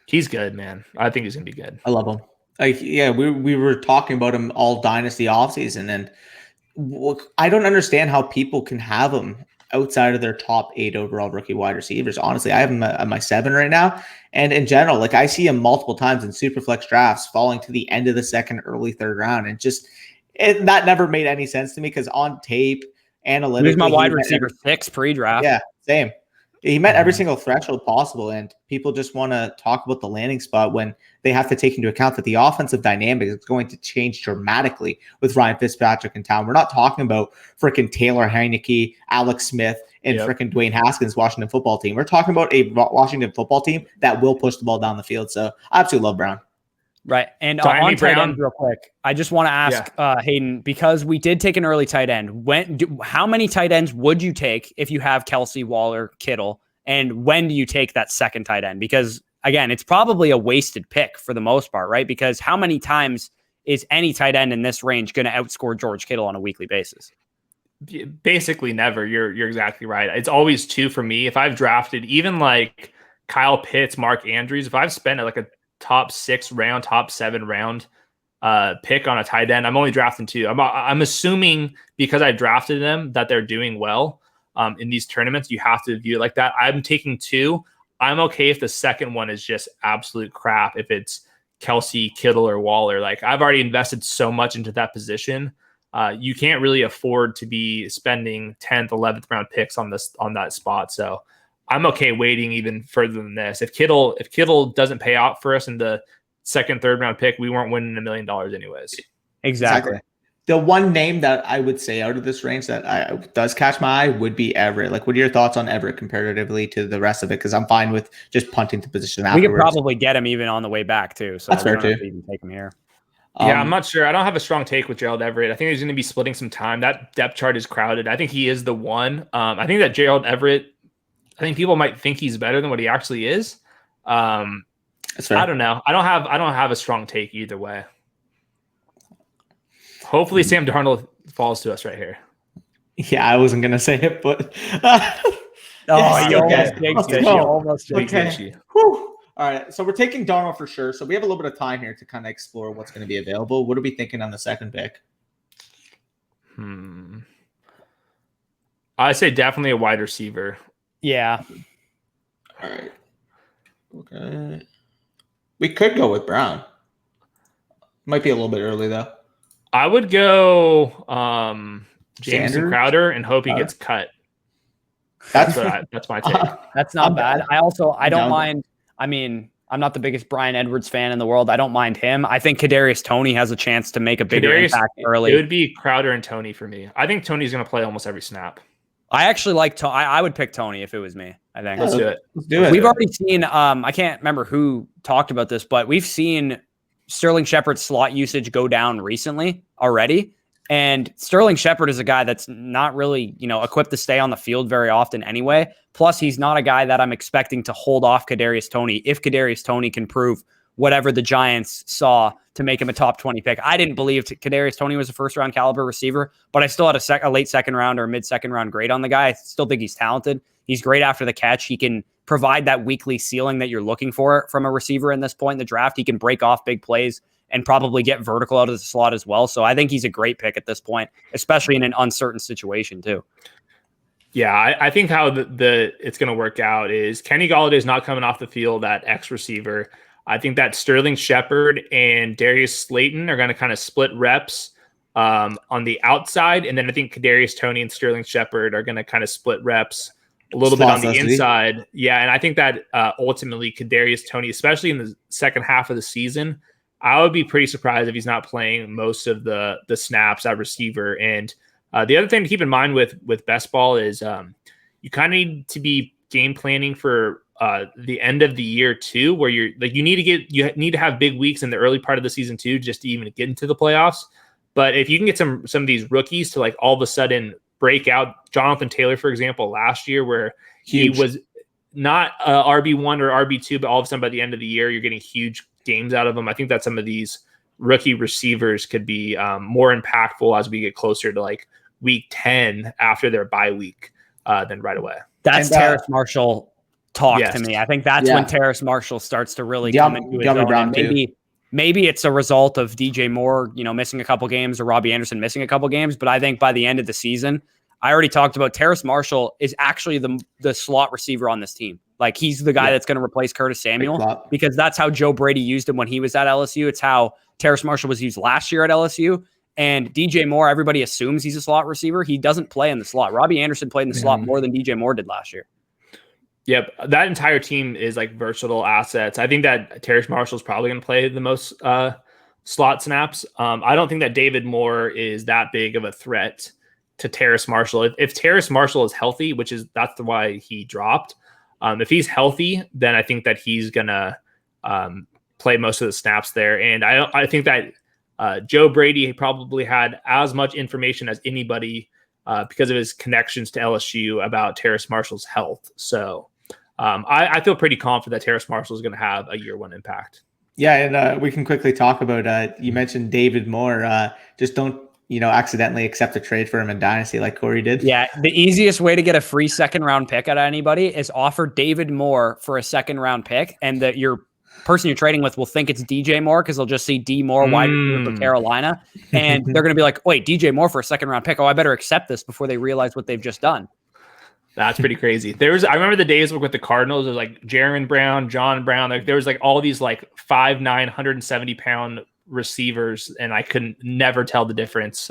He's good, man. I think he's gonna be good. I love him. Like, yeah, we were talking about him all dynasty offseason, and I don't understand how people can have him outside of their top 8 overall rookie wide receivers. Honestly, I have him at my 7 right now. And in general, like I see him multiple times in super flex drafts falling to the end of the second, early third round. And that never made any sense to me because on tape, analytically, he's my wide receiver 6 pre-draft. Yeah, same. He met every single threshold possible, and people just want to talk about the landing spot when they have to take into account that the offensive dynamic is going to change dramatically with Ryan Fitzpatrick in town. We're not talking about freaking Taylor Heineke, Alex Smith, and freaking Dwayne Haskins' Washington football team. We're talking about a Washington football team that will push the ball down the field. So I absolutely love Brown. Right. And on tight end real quick, I just want to ask Hayden, because we did take an early tight end. How many tight ends would you take if you have Kelsey, Waller, Kittle? And when do you take that second tight end? Because again, it's probably a wasted pick for the most part, right? Because how many times is any tight end in this range going to outscore George Kittle on a weekly basis? Basically never. You're exactly right. It's always 2 for me. If I've drafted even like Kyle Pitts, Mark Andrews, if I've spent like a top 6 round, top 7 round pick on a tight end, I'm only drafting 2. I'm assuming because I drafted them that they're doing well in these tournaments. You have to view it like that. I'm taking 2. I'm okay if the second one is just absolute crap. If it's Kelsey, Kittle, or Waller, like I've already invested so much into that position. You can't really afford to be spending 10th, 11th round picks on that spot. So I'm okay waiting even further than this. If Kittle doesn't pay out for us in the second, third round pick, we weren't winning $1 million anyways. Exactly. The one name that I would say out of this range that does catch my eye would be Everett. Like, what are your thoughts on Everett comparatively to the rest of it? Because I'm fine with just punting to position afterwards. We could probably get him even on the way back too. So that's fair too. Even take him here. Yeah, I'm not sure. I don't have a strong take with Gerald Everett. I think he's going to be splitting some time. That depth chart is crowded. I think he is the one. I think that Gerald Everett, I think people might think he's better than what he actually is. That's fair. I don't know. I don't have a strong take either way. Hopefully Sam Darnold falls to us right here. Yeah, I wasn't going to say it, but you almost jinxed it. All right, so we're taking Darnold for sure. So we have a little bit of time here to kind of explore what's going to be available. What are we thinking on the second pick? I say definitely a wide receiver. Yeah. All right. Okay. We could go with Brown. Might be a little bit early though. I would go Jameson Crowder and hope he gets cut. That's my take. That's not bad. I don't mind. I mean, I'm not the biggest Bryan Edwards fan in the world. I don't mind him. I think Kadarius Toney has a chance to make a bigger impact early. It would be Crowder and Toney for me. I think Toney's going to play almost every snap. I actually like Toney. I would pick Toney if it was me. I think. Let's do it. We've already seen. I can't remember who talked about this, but we've seen Sterling Shepard's slot usage go down recently already. And Sterling Shepard is a guy that's not really, equipped to stay on the field very often anyway. Plus, he's not a guy that I'm expecting to hold off Kadarius Toney if Kadarius Toney can prove whatever the Giants saw to make him a top 20 pick. I didn't believe Kadarius Toney was a first-round caliber receiver, but I still had a late second round or mid-second round grade on the guy. I still think he's talented. He's great after the catch. He can provide that weekly ceiling that you're looking for from a receiver in this point in the draft. He can break off big plays and probably get vertical out of the slot as well. So I think he's a great pick at this point, especially in an uncertain situation too. Yeah, I think how it's going to work out is Kenny Golladay is not coming off the field at X receiver. I think that Sterling Shepard and Darius Slayton are going to kind of split reps on the outside. And then I think Kadarius Toney and Sterling Shepard are going to kind of split reps a little bit on the inside. Yeah, and I think that ultimately Kadarius Toney, especially in the second half of the season, I would be pretty surprised if he's not playing most of the snaps at receiver. And the other thing to keep in mind with best ball is you kind of need to be game planning for the end of the year too, where you need to have big weeks in the early part of the season too, just to even get into the playoffs. But if you can get some of these rookies to like all of a sudden break out, Jonathan Taylor, for example, last year where he was not RB1 or RB2, but all of a sudden by the end of the year, you're getting huge games out of him. I think that some of these rookie receivers could be more impactful as we get closer to like week 10 after their bye week than right away. That's Terrace Marshall talk to me. I think that's when Terrace Marshall starts to really come into his own. And maybe it's a result of DJ Moore, missing a couple games or Robbie Anderson missing a couple games. But I think by the end of the season, I already talked about Terrace Marshall is actually the slot receiver on this team. Like he's the guy that's going to replace Curtis Samuel because that's how Joe Brady used him when he was at LSU. It's how Terrace Marshall was used last year at LSU. And DJ Moore, everybody assumes he's a slot receiver. He doesn't play in the slot. Robbie Anderson played in the slot more than DJ Moore did last year. Yep. That entire team is like versatile assets. I think that Terrace Marshall is probably going to play the most slot snaps. I don't think that David Moore is that big of a threat to Terrace Marshall. If Terrace Marshall is healthy, that's why he dropped. If he's healthy, then I think that he's going to play most of the snaps there. And I think that Joe Brady probably had as much information as anybody because of his connections to LSU about Terrace Marshall's health. So I feel pretty confident that Terrace Marshall is going to have a year one impact. Yeah, and we can quickly talk about, you mentioned David Moore. Just don't, accidentally accept a trade for him in Dynasty like Corey did. Yeah, the easiest way to get a free second-round pick out of anybody is offer David Moore for a second-round pick, and that your person you're trading with will think it's DJ Moore because they'll just see D Moore wide receiver for Carolina, and they're going to be like, wait, DJ Moore for a second-round pick? Oh, I better accept this before they realize what they've just done. That's pretty crazy. I remember the days with the Cardinals, it was like Jaron Brown, John Brown. Like there was like all these like 5'9", 170-pound receivers, and I couldn't never tell the difference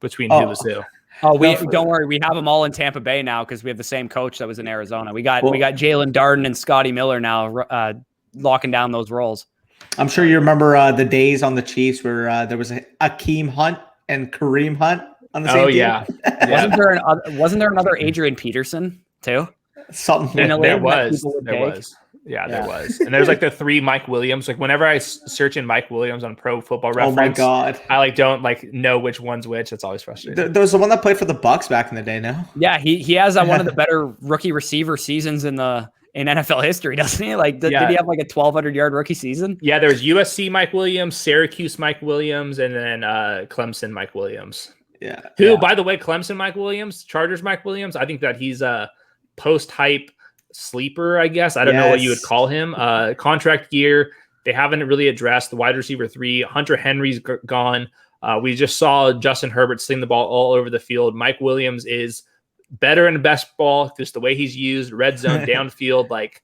between who was who. Oh, don't worry. We have them all in Tampa Bay now because we have the same coach that was in Arizona. We got Jalen Darden and Scotty Miller now locking down those roles. I'm sure you remember the days on the Chiefs where there was Akeem Hunt and Kareem Hunt on the same team. Yeah. Wasn't there another Adrian Peterson too? Something. There was. Yeah, there was. And there's like the 3 Mike Williams. Like whenever I search in Mike Williams on Pro Football Reference, oh my God, I don't know which one's which. It's always frustrating. There was the one that played for the Bucks back in the day. No. Yeah, he has one of the better rookie receiver seasons in NFL history, doesn't he? Like, did he have like a 1,200-yard rookie season? Yeah, there's USC Mike Williams, Syracuse Mike Williams, and then Clemson Mike Williams. Yeah. By the way, Clemson Mike Williams, Chargers Mike Williams. I think that he's a post-hype sleeper, I guess. I don't know what you would call him. Contract year. They haven't really addressed the wide receiver 3. Hunter Henry's gone. We just saw Justin Herbert sling the ball all over the field. Mike Williams is better in best ball, just the way he's used, red zone, downfield. Like,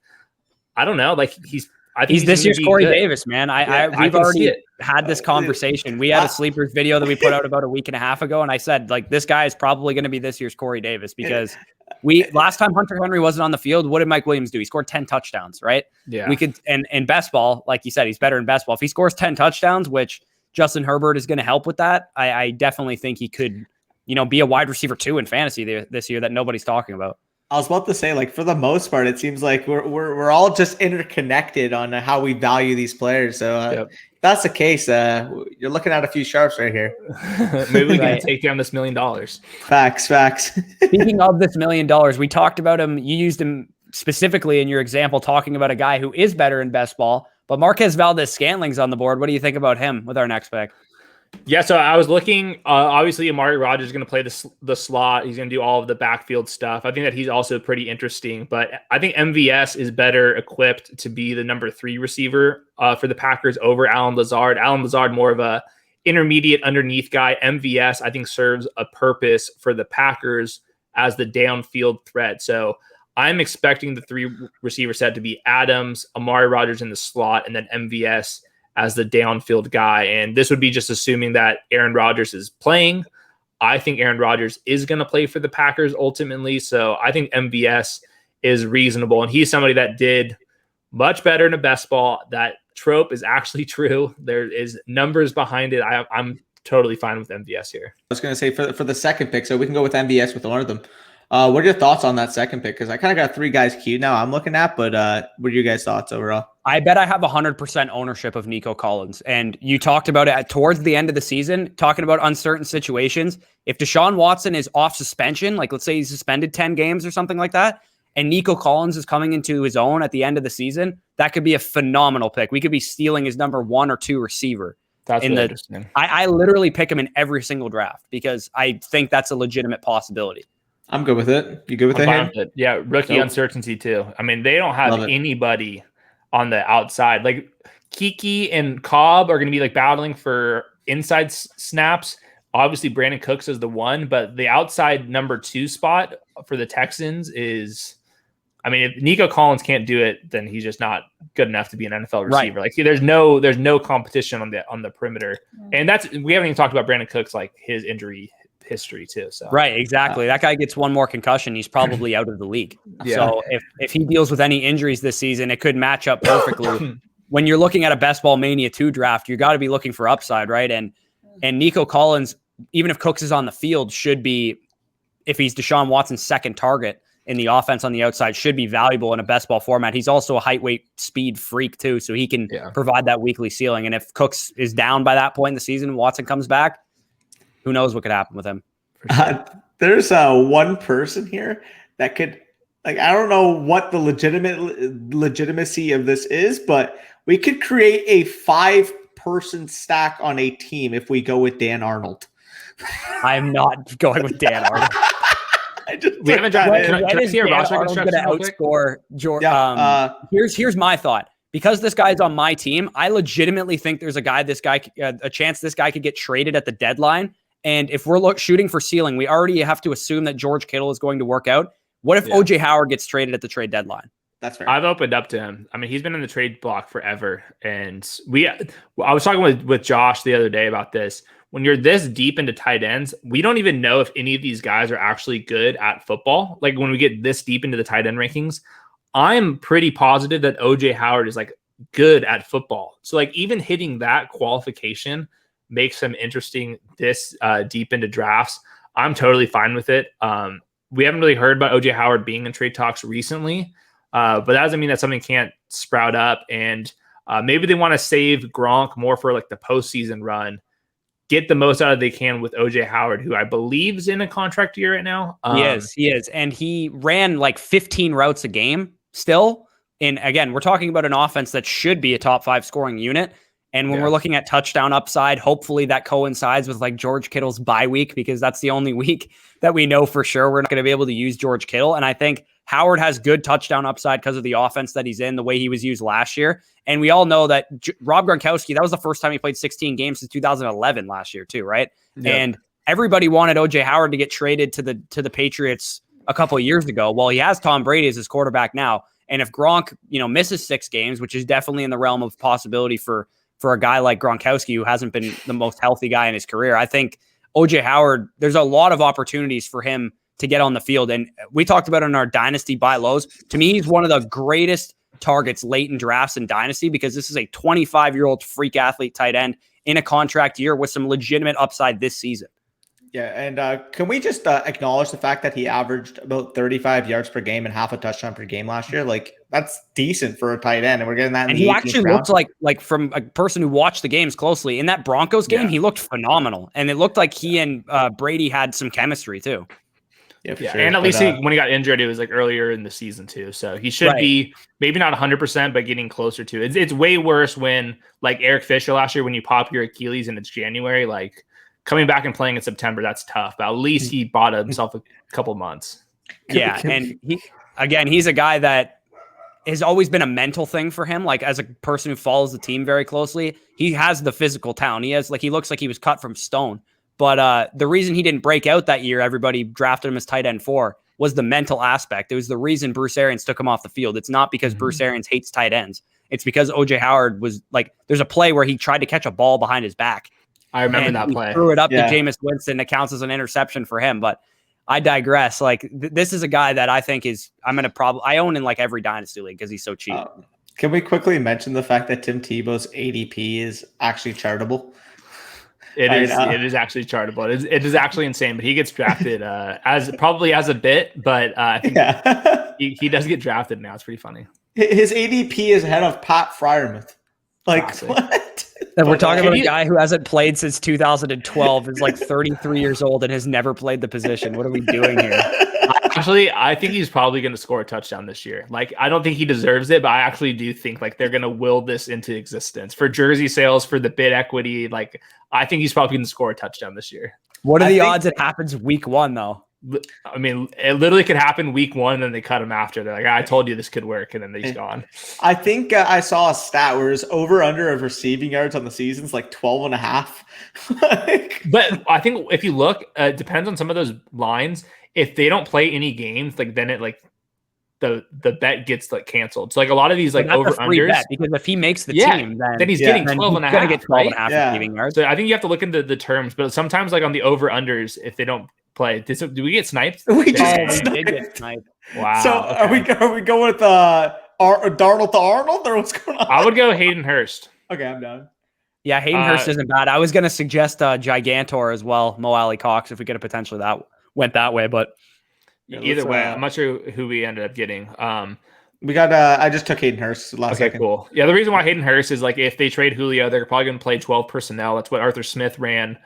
I don't know. Like I think he's this year's Corey Davis, man. We've already had this conversation. We had a sleepers video that we put out about a week and a half ago, and I said, like, this guy is probably going to be this year's Corey Davis because last time Hunter Henry wasn't on the field, what did Mike Williams do? He scored 10 touchdowns, right? Yeah. We could, and in best ball, like you said, he's better in best ball. If he scores 10 touchdowns, which Justin Herbert is going to help with that, I definitely think he could, be a wide receiver 2 in fantasy this year that nobody's talking about. I was about to say, like, for the most part, it seems like we're all just interconnected on how we value these players. So if that's the case, you're looking at a few sharps right here. Maybe we can take down this $1 million. Facts. Speaking of this $1 million, we talked about him. You used him specifically in your example, talking about a guy who is better in best ball. But Marquez Valdez-Scantling's on the board. What do you think about him with our next pick? Yeah, so I was looking. Obviously, Amari Rodgers is going to play the slot. He's going to do all of the backfield stuff. I think that he's also pretty interesting. But I think MVS is better equipped to be the number 3 receiver for the Packers over Allen Lazard. Allen Lazard, more of a intermediate underneath guy. MVS, I think, serves a purpose for the Packers as the downfield threat. So I'm expecting the 3 receiver set to be Adams, Amari Rodgers in the slot, and then MVS as the downfield guy. And this would be just assuming that Aaron Rodgers is playing. I think Aaron Rodgers is going to play for the Packers ultimately. So I think MVS is reasonable. And he's somebody that did much better in a best ball. That trope is actually true. There is numbers behind it. I'm totally fine with MVS here. I was going to say for the second pick, so we can go with MVS with one of them. What are your thoughts on that second pick? Because I kind of got 3 guys queued now I'm looking at, but what are your guys' thoughts overall? I bet I have 100% ownership of Nico Collins. And you talked about it towards the end of the season, talking about uncertain situations. If Deshaun Watson is off suspension, like let's say he's suspended 10 games or something like that, and Nico Collins is coming into his own at the end of the season, that could be a phenomenal pick. We could be stealing his number 1 or 2 receiver. That's really interesting. I literally pick him in every single draft because I think that's a legitimate possibility. I'm good with it. You good with it? Yeah, rookie uncertainty too. I mean, they don't have anybody on the outside. Like Kiki and Cobb are going to be like battling for inside snaps. Obviously, Brandon Cooks is the one, but the outside number 2 spot for the Texans is, I mean, if Nico Collins can't do it, then he's just not good enough to be an NFL receiver. Right. Like there's no competition on the perimeter. And we haven't even talked about Brandon Cooks, like his injury history too. So right, exactly. That guy gets one more concussion, he's probably out of the league. Yeah. So if he deals with any injuries this season, it could match up perfectly. When you're looking at a Ball Mania II draft, you got to be looking for upside, right? And Nico Collins, even if Cooks is on the field, should be, if he's Deshaun Watson's second target in the offense on the outside, should be valuable in a best ball format. He's also a height, weight, speed freak too, so he can provide that weekly ceiling. And if Cooks is down by that point in the season, Watson comes back, who knows what could happen with him. Sure. There's one person here that could, like, I don't know what the legitimacy of this is, but we could create a 5-person stack on a team if we go with Dan Arnold. I'm not going with Dan Arnold. We haven't done it. Can I see a roster construction? Outscore George. Here's my thought. Because this guy's on my team, I legitimately think there's a chance this guy could get traded at the deadline. And if we're shooting for ceiling, we already have to assume that George Kittle is going to work out. What if OJ Howard gets traded at the trade deadline? That's fair. I've opened up to him. I mean, he's been in the trade block forever. And I was talking with Josh the other day about this. When you're this deep into tight ends, we don't even know if any of these guys are actually good at football. Like when we get this deep into the tight end rankings, I'm pretty positive that OJ Howard is like good at football. So like even hitting that qualification makes him interesting this deep into drafts. I'm totally fine with it. We haven't really heard about OJ Howard being in trade talks recently, but that doesn't mean that something can't sprout up. And maybe they want to save Gronk more for like the postseason run, get the most out of they can with OJ Howard, who I believe is in a contract year right now. He is. And he ran like 15 routes a game still. And again, we're talking about an offense that should be a top 5 scoring unit. And when we're looking at touchdown upside, hopefully that coincides with like George Kittle's bye week, because that's the only week that we know for sure we're not going to be able to use George Kittle. And I think Howard has good touchdown upside because of the offense that he's in, the way he was used last year. And we all know that Rob Gronkowski, that was the first time he played 16 games since 2011 last year too, right? Yep. And everybody wanted OJ Howard to get traded to the Patriots a couple of years ago. Well, he has Tom Brady as his quarterback now. And if Gronk, misses 6 games, which is definitely in the realm of possibility for a guy like Gronkowski, who hasn't been the most healthy guy in his career, I think OJ Howard, there's a lot of opportunities for him to get on the field. And we talked about it in our dynasty buy lows. To me, he's one of the greatest targets late in drafts in dynasty, because this is a 25-year-old freak athlete tight end in a contract year with some legitimate upside this season. Yeah, and can we just acknowledge the fact that he averaged about 35 yards per game and half a touchdown per game last year? Like, that's decent for a tight end, and we're getting that. And he actually looked like from a person who watched the games closely in that Broncos game, he looked phenomenal, and it looked like he and Brady had some chemistry too. Yeah, sure. And at least when he got injured, it was like earlier in the season too. So he should be maybe not 100%, but getting closer to it. It's way worse when, like Eric Fisher last year, when you pop your Achilles and it's January, like coming back and playing in September, that's tough. But at least he bought himself a couple months. Yeah, and he's a guy that has always been a mental thing for him. Like as a person who follows the team very closely, he has the physical talent. He looks like he was cut from stone. But the reason he didn't break out that year, everybody drafted him as tight end 4, was the mental aspect. It was the reason Bruce Arians took him off the field. It's not because Bruce Arians hates tight ends. It's because OJ Howard was like, there's a play where he tried to catch a ball behind his back. I remember that play. He threw it up to Jameis Winston. That counts as an interception for him. But I digress. Like this is a guy that I think I own in like every dynasty league because he's so cheap. Can we quickly mention the fact that Tim Tebow's ADP is actually charitable? It is actually chartable. It is actually insane, but he gets drafted as a bit, but I think he does get drafted now. It's pretty funny. His ADP is ahead of Pat Freiermuth. Like, Classic. what? And we're talking about a guy who hasn't played since 2012, is like 33 years old and has never played the position. What are we doing here? Actually, I think he's probably going to score a touchdown this year. Like, I don't think he deserves it, but I actually do think like they're going to will this into existence for jersey sales, for the bid equity. Like, I think he's probably going to score a touchdown this year. What are the odds it happens week 1 though? I mean, it literally could happen week 1 and then they cut him after. They're like, I told you this could work. And then he's gone. I think I saw a stat where his over under of receiving yards on the season's like 12 and a half. But I think if you look, it depends on some of those lines. If they don't play any games, like then it like the bet gets like canceled. So like a lot of these like over unders, because if he makes the team, then he's getting 12 and a half. Gonna get 12 and a half receiving yards. So I think you have to look into the terms, but sometimes like on the over unders, if they don't play, do we get sniped? We did get sniped. Wow. So okay. are we going with Darnold to Arnold, or what's going on? I would go Hayden Hurst. Okay, I'm done. Yeah, Hayden Hurst isn't bad. I was going to suggest Gigantor as well, Mo Alley Cox, if we could have potentially went that way, but either way, I'm not sure who we ended up getting. We got I just took Hayden Hurst last second. Cool. Yeah, the reason why Hayden Hurst is like if they trade Julio, they're probably going to play 12 personnel. That's what Arthur Smith ran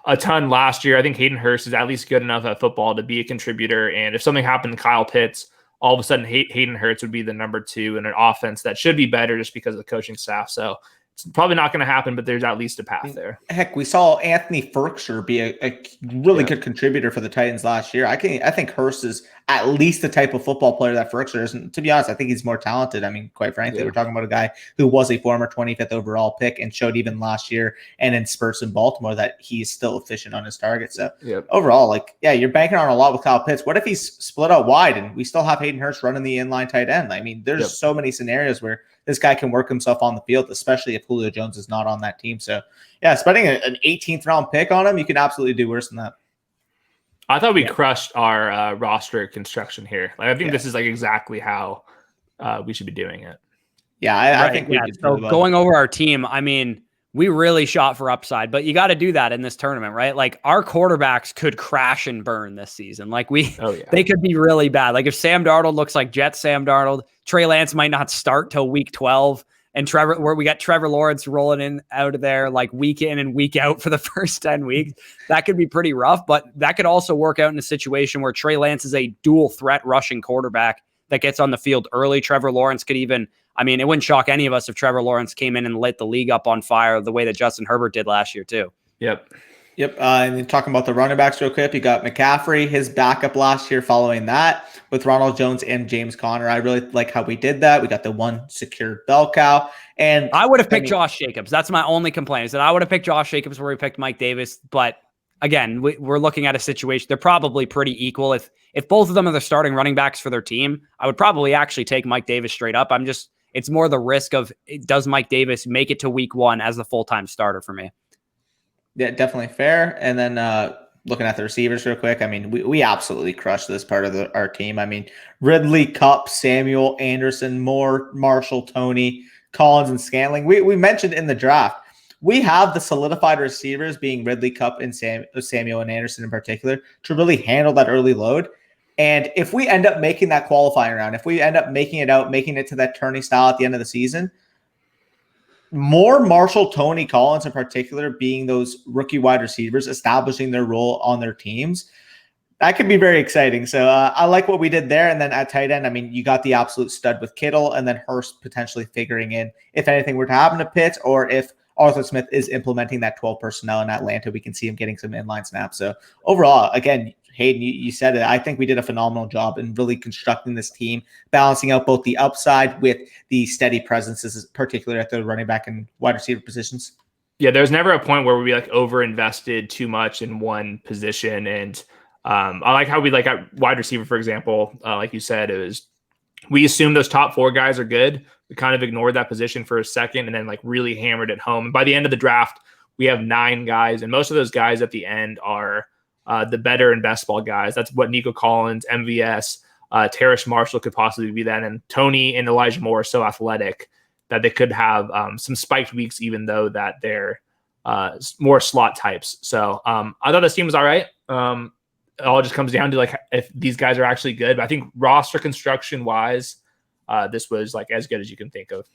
a ton last year. I think Hayden Hurst is at least good enough at football to be a contributor. And if something happened to Kyle Pitts, all of a sudden Hayden Hurst would be the number 2 in an offense that should be better just because of the coaching staff. So it's probably not going to happen, but there's at least a path there. Heck, we saw Anthony Ferkshire be a really good contributor for the Titans last year. I think Hurst is at least the type of football player that Ferkshire is. And to be honest, I think he's more talented. I mean, quite frankly, we're talking about a guy who was a former 25th overall pick and showed even last year and in spurts in Baltimore that he's still efficient on his target. So overall, like, yeah, you're banking on a lot with Kyle Pitts. What if he's split out wide and we still have Hayden Hurst running the inline tight end? I mean, there's so many scenarios where this guy can work himself on the field, especially if Julio Jones is not on that team. So, yeah, spending an 18th round pick on him, you can absolutely do worse than that. I thought we crushed our roster construction here. Like, I think this is like exactly how we should be doing it. Yeah, I think we did. So going over our team, I mean, we really shot for upside, but you got to do that in this tournament, right? Like our quarterbacks could crash and burn this season. Like they could be really bad. Like if Sam Darnold looks like Jet Sam Darnold, Trey Lance might not start till week 12. And we got Trevor Lawrence rolling in out of there like week in and week out for the first 10 weeks. That could be pretty rough, but that could also work out in a situation where Trey Lance is a dual threat rushing quarterback that gets on the field early. Trevor Lawrence could even, I mean, it wouldn't shock any of us if Trevor Lawrence came in and lit the league up on fire the way that Justin Herbert did last year too. Yep. And then talking about the running backs real quick, you got McCaffrey, his backup last year following that with Ronald Jones and James Conner. I really like how we did that. We got the one secured bell cow. And I would have picked Josh Jacobs. That's my only complaint is that I would have picked Josh Jacobs where we picked Mike Davis. But again, we're looking at a situation. They're probably pretty equal. If both of them are the starting running backs for their team, I would probably actually take Mike Davis straight up. It's more the risk of does Mike Davis make it to week 1 as the full-time starter for me? Yeah, definitely fair. And then looking at the receivers real quick, I mean, we absolutely crushed this part of our team. I mean, Ridley, Kupp, Samuel, Anderson, Moore, Marshall, Tony, Collins, and Scantling. We mentioned in the draft, we have the solidified receivers being Ridley, Kupp, and Samuel and Anderson in particular to really handle that early load. And if we end up making that qualifying round, if we end up making it to that tourney style at the end of the season, more Marshall, Tony, Collins in particular being those rookie wide receivers, establishing their role on their teams, that could be very exciting. So I like what we did there. And then at tight end, I mean, you got the absolute stud with Kittle and then Hurst potentially figuring in if anything were to happen to Pitts or if Arthur Smith is implementing that 12 personnel in Atlanta, we can see him getting some inline snaps. So overall, again, Hayden, you said it. I think we did a phenomenal job in really constructing this team, balancing out both the upside with the steady presences, particularly at the running back and wide receiver positions. Yeah, there's never a point where we like over-invested too much in one position. And I like how we like at wide receiver, for example, like you said, we assume those top 4 guys are good. We kind of ignored that position for a second and then like really hammered it home. And by the end of the draft, we have 9 guys, and most of those guys at the end are the better and best ball guys. That's what Nico Collins, MVS, Terrace Marshall could possibly be that. And Tony and Elijah Moore are so athletic that they could have some spiked weeks, even though that they're more slot types. So I thought this team was all right. It all just comes down to like if these guys are actually good. But I think roster construction wise, this was like as good as you can think of.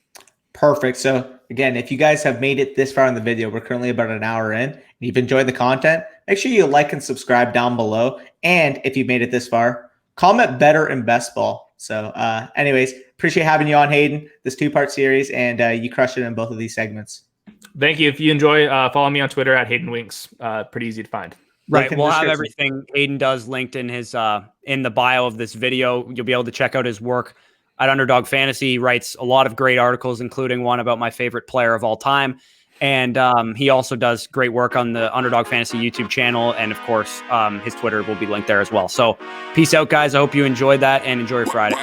Perfect. So again, if you guys have made it this far in the video, we're currently about an hour in, and you've enjoyed the content, make sure you like and subscribe down below. And if you've made it this far, comment better in best ball. So anyways, appreciate having you on, Hayden, this 2-part series, and you crushed it in both of these segments. Thank you. If you enjoy, follow me on Twitter at Hayden Winks. Pretty easy to find. Right. We'll have everything Hayden does linked in his in the bio of this video. You'll be able to check out his work at Underdog Fantasy. He writes a lot of great articles, including one about my favorite player of all time. And he also does great work on the Underdog Fantasy YouTube channel. And of course, his Twitter will be linked there as well. So peace out, guys. I hope you enjoyed that and enjoy your Friday.